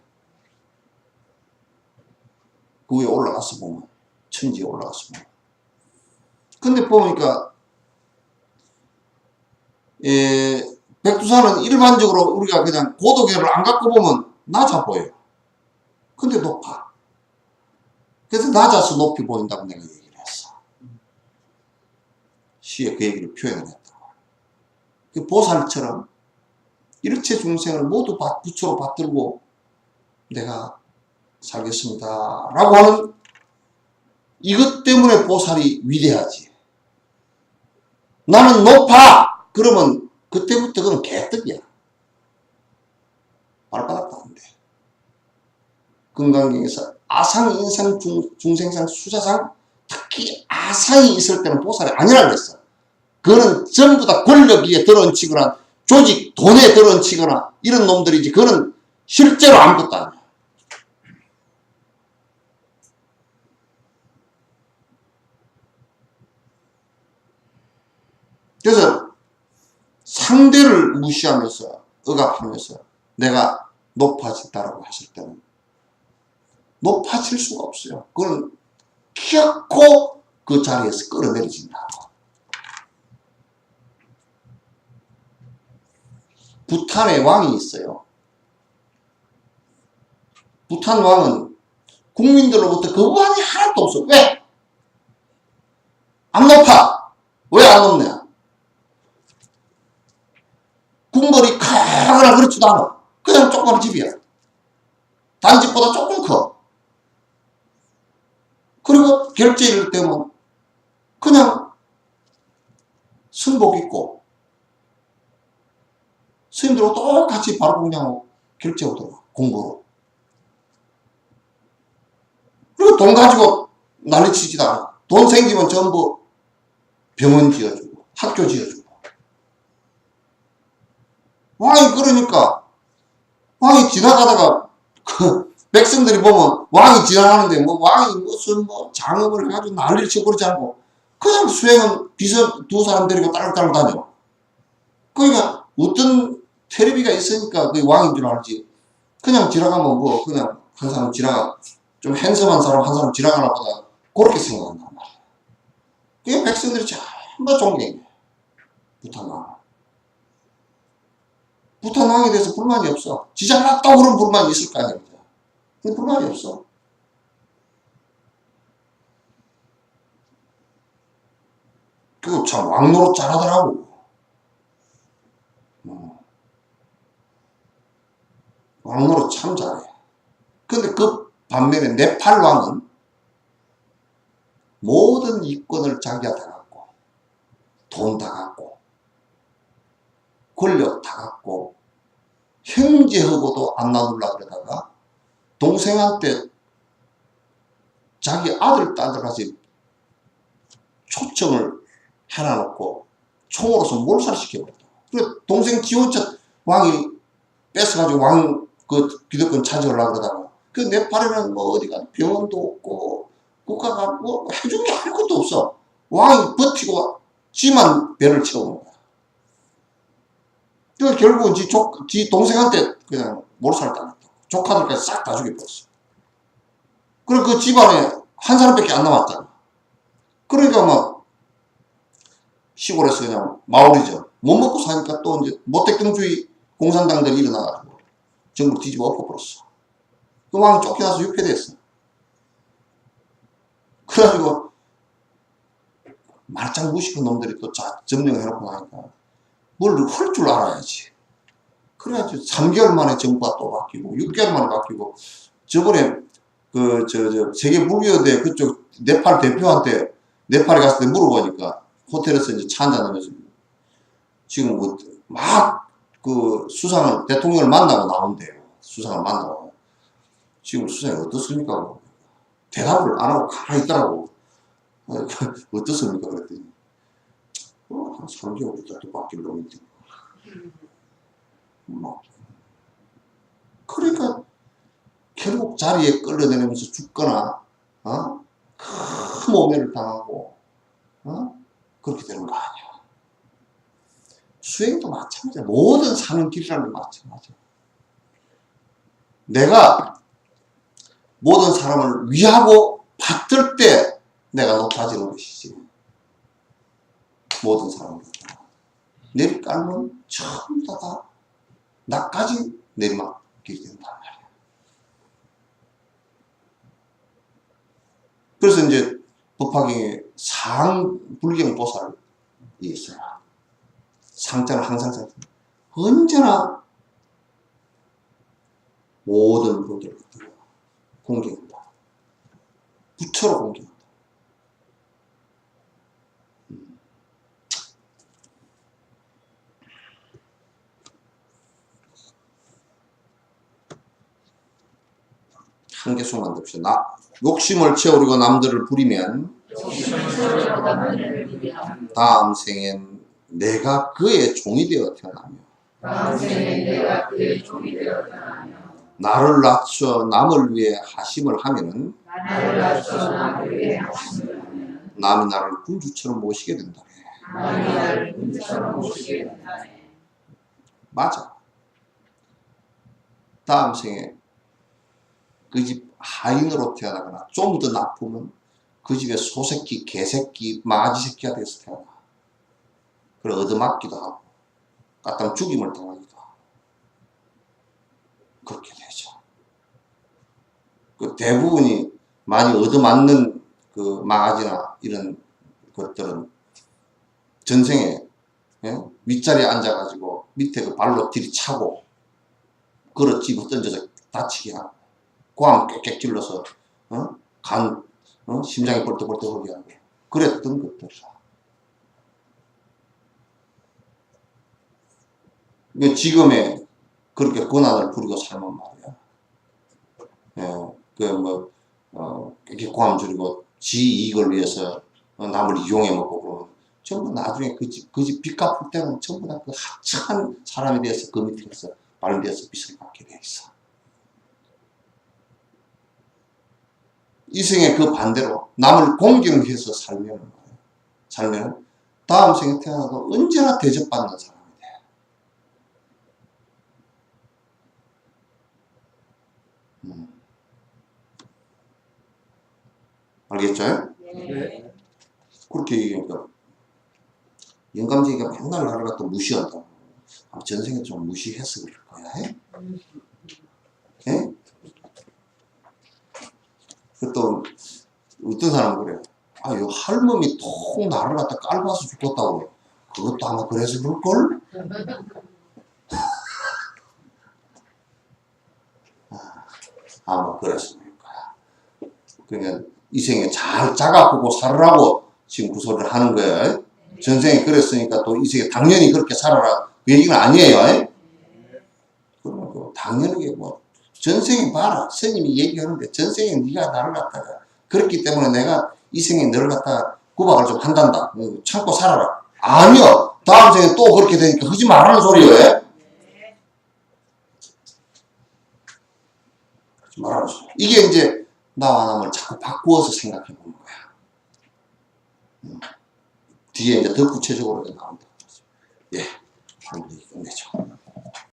그 위에 올라가서 보면 천지에 올라가서 보면. 근데 보니까 백두산은 일반적으로 우리가 그냥 고도계를 안 갖고 보면 낮아 보여. 근데 높아. 그래서 낮아서 높이 보인다고 내가 얘기를 했어. 시에 그 얘기를 표현을 했다고. 그 보살처럼 일체 중생을 모두 부처로 받들고 내가 살겠습니다 라고 하는 이것 때문에 보살이 위대하지. 나는 높아! 그러면 그때부터 그건 개떡이야. 발바닥도 안 돼. 금강경에서 아상, 인상, 중생상, 수자상, 특히 아상이 있을 때는 보살이 아니라고 그랬어. 그거는 전부 다 권력 위에 들어얹히거나 조직, 돈에 들어얹히거나 이런 놈들이지. 그거는 실제로 아무것도 아니야. 그래서 상대를 무시하면서 억압하면서 내가 높아진다라고 했을 때는 높아질 수가 없어요. 그건 키웠고 그 자리에서 끌어내려진다고. 부탄에 왕이 있어요. 부탄 왕은 국민들로부터 거부함이 하나도 없어. 왜? 안 높아. 왜 안 높냐? 궁궐이 크거나 그렇지도 않아. 그냥 조그만 집이야. 단집보다 조금 커. 그리고 결제일 때면 그냥 승복 입고 스님들하고 똑같이 바로 공양하고 결제하고 공부로. 그리고 돈 가지고 난리치지도 않아. 돈 생기면 전부 병원 지어주고 학교 지어주고. 왕이 그러니까 왕이 지나가다가 백성들이 보면 왕이 지나가는데 왕이 무슨 장엄을 해가지고 난리를 치고 그러지 않고 그냥 수행은 비서 두 사람 데리고 따로따로 다녀. 그러니까 어떤 테레비가 있으니까 그 왕인 줄 알지. 그냥 지나가면 그냥 한 사람 지나가 좀 핸섬한 사람 한 사람 지나가나 보다 그렇게 생각한단 말이야. 그게 백성들이 전부 존경해. 부탄왕. 부탄왕에 대해서 불만이 없어. 지잘났다고 그런 불만이 있을 거 아니야. 근데 불만이 없어. 그거 참 왕노릇 잘하더라고. 왕노릇 참 잘해. 근데 그 반면에 네팔 왕은 모든 이권을 자기가 다 갖고 돈 다 갖고 권력 다 갖고 형제하고도 안 나누려고 그러다가 동생한테 자기 아들 딸들까지 초청을 해놔놓고 총으로서 몰살시켜버렸다. 그래 동생 지원차 왕이 뺏어가지고 왕 기득권 차지하려고 그러다가 그 네팔에는 어디가 병원도 없고 국가가 해준 게 아무것도 없어. 왕이 버티고 지만 배를 채우는 거야. 그러니까 결국은 지 동생한테 그냥 몰살을 당했다. 조카들까지 싹 다 죽여버렸어. 그리고 그 집안에 한 사람밖에 안 남았잖아. 그러니까 막 시골에서 그냥 마을이죠. 못 먹고 사니까 또 이제 모택동주의 공산당들이 일어나가지고 전부 뒤집어 엎어버렸어. 그 왕이 쫓겨나서 유폐됐어. 그래가지고 말짱 무식한 놈들이 또 점령해놓고 나니까 뭘 할 줄 알아야지. 그래가지고 3개월 만에 정부가 또 바뀌고 6개월 만에 바뀌고 저번에 세계 불교대 그쪽 네팔 대표한테 네팔에 갔을 때 물어보니까 호텔에서 이제 차 한잔하면서 지금 막 그 수상을 대통령을 만나고 나온대요. 수상을 만나고 지금 수상이 어떻습니까? 대답을 안 하고 가만히 있더라고. 어떻습니까? 그랬더니 한 3개월 정도 바뀔 놈인데 뭐 그러니까 결국 자리에 끌려다니면서 죽거나 큰 오해를 당하고 그렇게 되는 거 아니야. 수행도 마찬가지야. 모든 사는 길이라는 게 마찬가지야. 내가 모든 사람을 위하고 받들 때 내가 높아지는 것이지. 모든 사람들 내리깔면 전부 다 나까지 내리막길이 된단 말이야. 그래서 이제 법화경에 상불경보살이 있어요. 상자는 항상 언제나 모든 분들을 공경한다. 부처로 공경한다. 한 개씩 만듭시다. 욕심을 채우려고 남들을 부리면 다음 생엔 내가 그의 종이 되어 태어나며 나를 낮춰 남을 위해 하심을 하면은 남이 나를 군주처럼 모시게 된다. 맞아. 다음 생에 그 집 하인으로 태어나거나 좀 더 나쁘면 그 집에 소새끼, 개새끼, 마지새끼가 돼서 태어나. 그래 얻어맞기도 하고 까딱 죽임을 당하기도 하고 그렇게 되죠. 그 대부분이 많이 얻어맞는 그 마가지나 이런 것들은 전생에 윗자리에 앉아가지고 밑에 그 발로 들이차고 그릇 집어 던져서 다치게 하고 고함 꽥꽥 질러서 심장이 벌떡벌떡하게 하고 그랬던 것들이라. 지금에 그렇게 고난을 부리고 살면 말이야. 이렇게 고함 줄이고 지 이익을 위해서 남을 이용해 먹고 그러면 전부 나중에 그 집 빚 갚을 때는 전부 다 그 하찮은 사람에 대해서 그 밑에서 발대해서 빚을 갚게 돼 있어. 이 생에 그 반대로 남을 공경해서 살면 다음 생에 태어나도 언제나 대접받는 사람이 돼. 알겠죠? 네. 그렇게 얘기하니까 영감쟁이가 맨날 나를 갖다 무시한다. 전생에 좀 무시해서 그럴 거야. 예? 또 어떤 사람은 그래. 요 할멈이 통 나를 갖다 깔아서 죽었다고. 그것도 아마 그래서 그럴걸? 아마 그래서 그럴 거야. 그러니까 이 생에 잘 자가보고 살으라고 지금 그 소리를 하는 거야. 전생에 그랬으니까 또 이 생에 당연히 그렇게 살아라. 그 얘기는 아니에요. 그러면 당연하게 전생에 봐라. 스님이 얘기하는데 전생에 네가 나를 갖다가 그렇기 때문에 내가 이 생에 너를 갖다가 구박을 좀 한단다. 참고 살아라. 아니요. 다음 생에 또 그렇게 되니까 하지 말라는 소리예요. 하지 말라는 소리. 이게 이제 나와 남을 자꾸 바꾸어서 생각해 보는 거야. 뒤에 이제 더 구체적으로 나온다. 예, 오늘 끝내죠.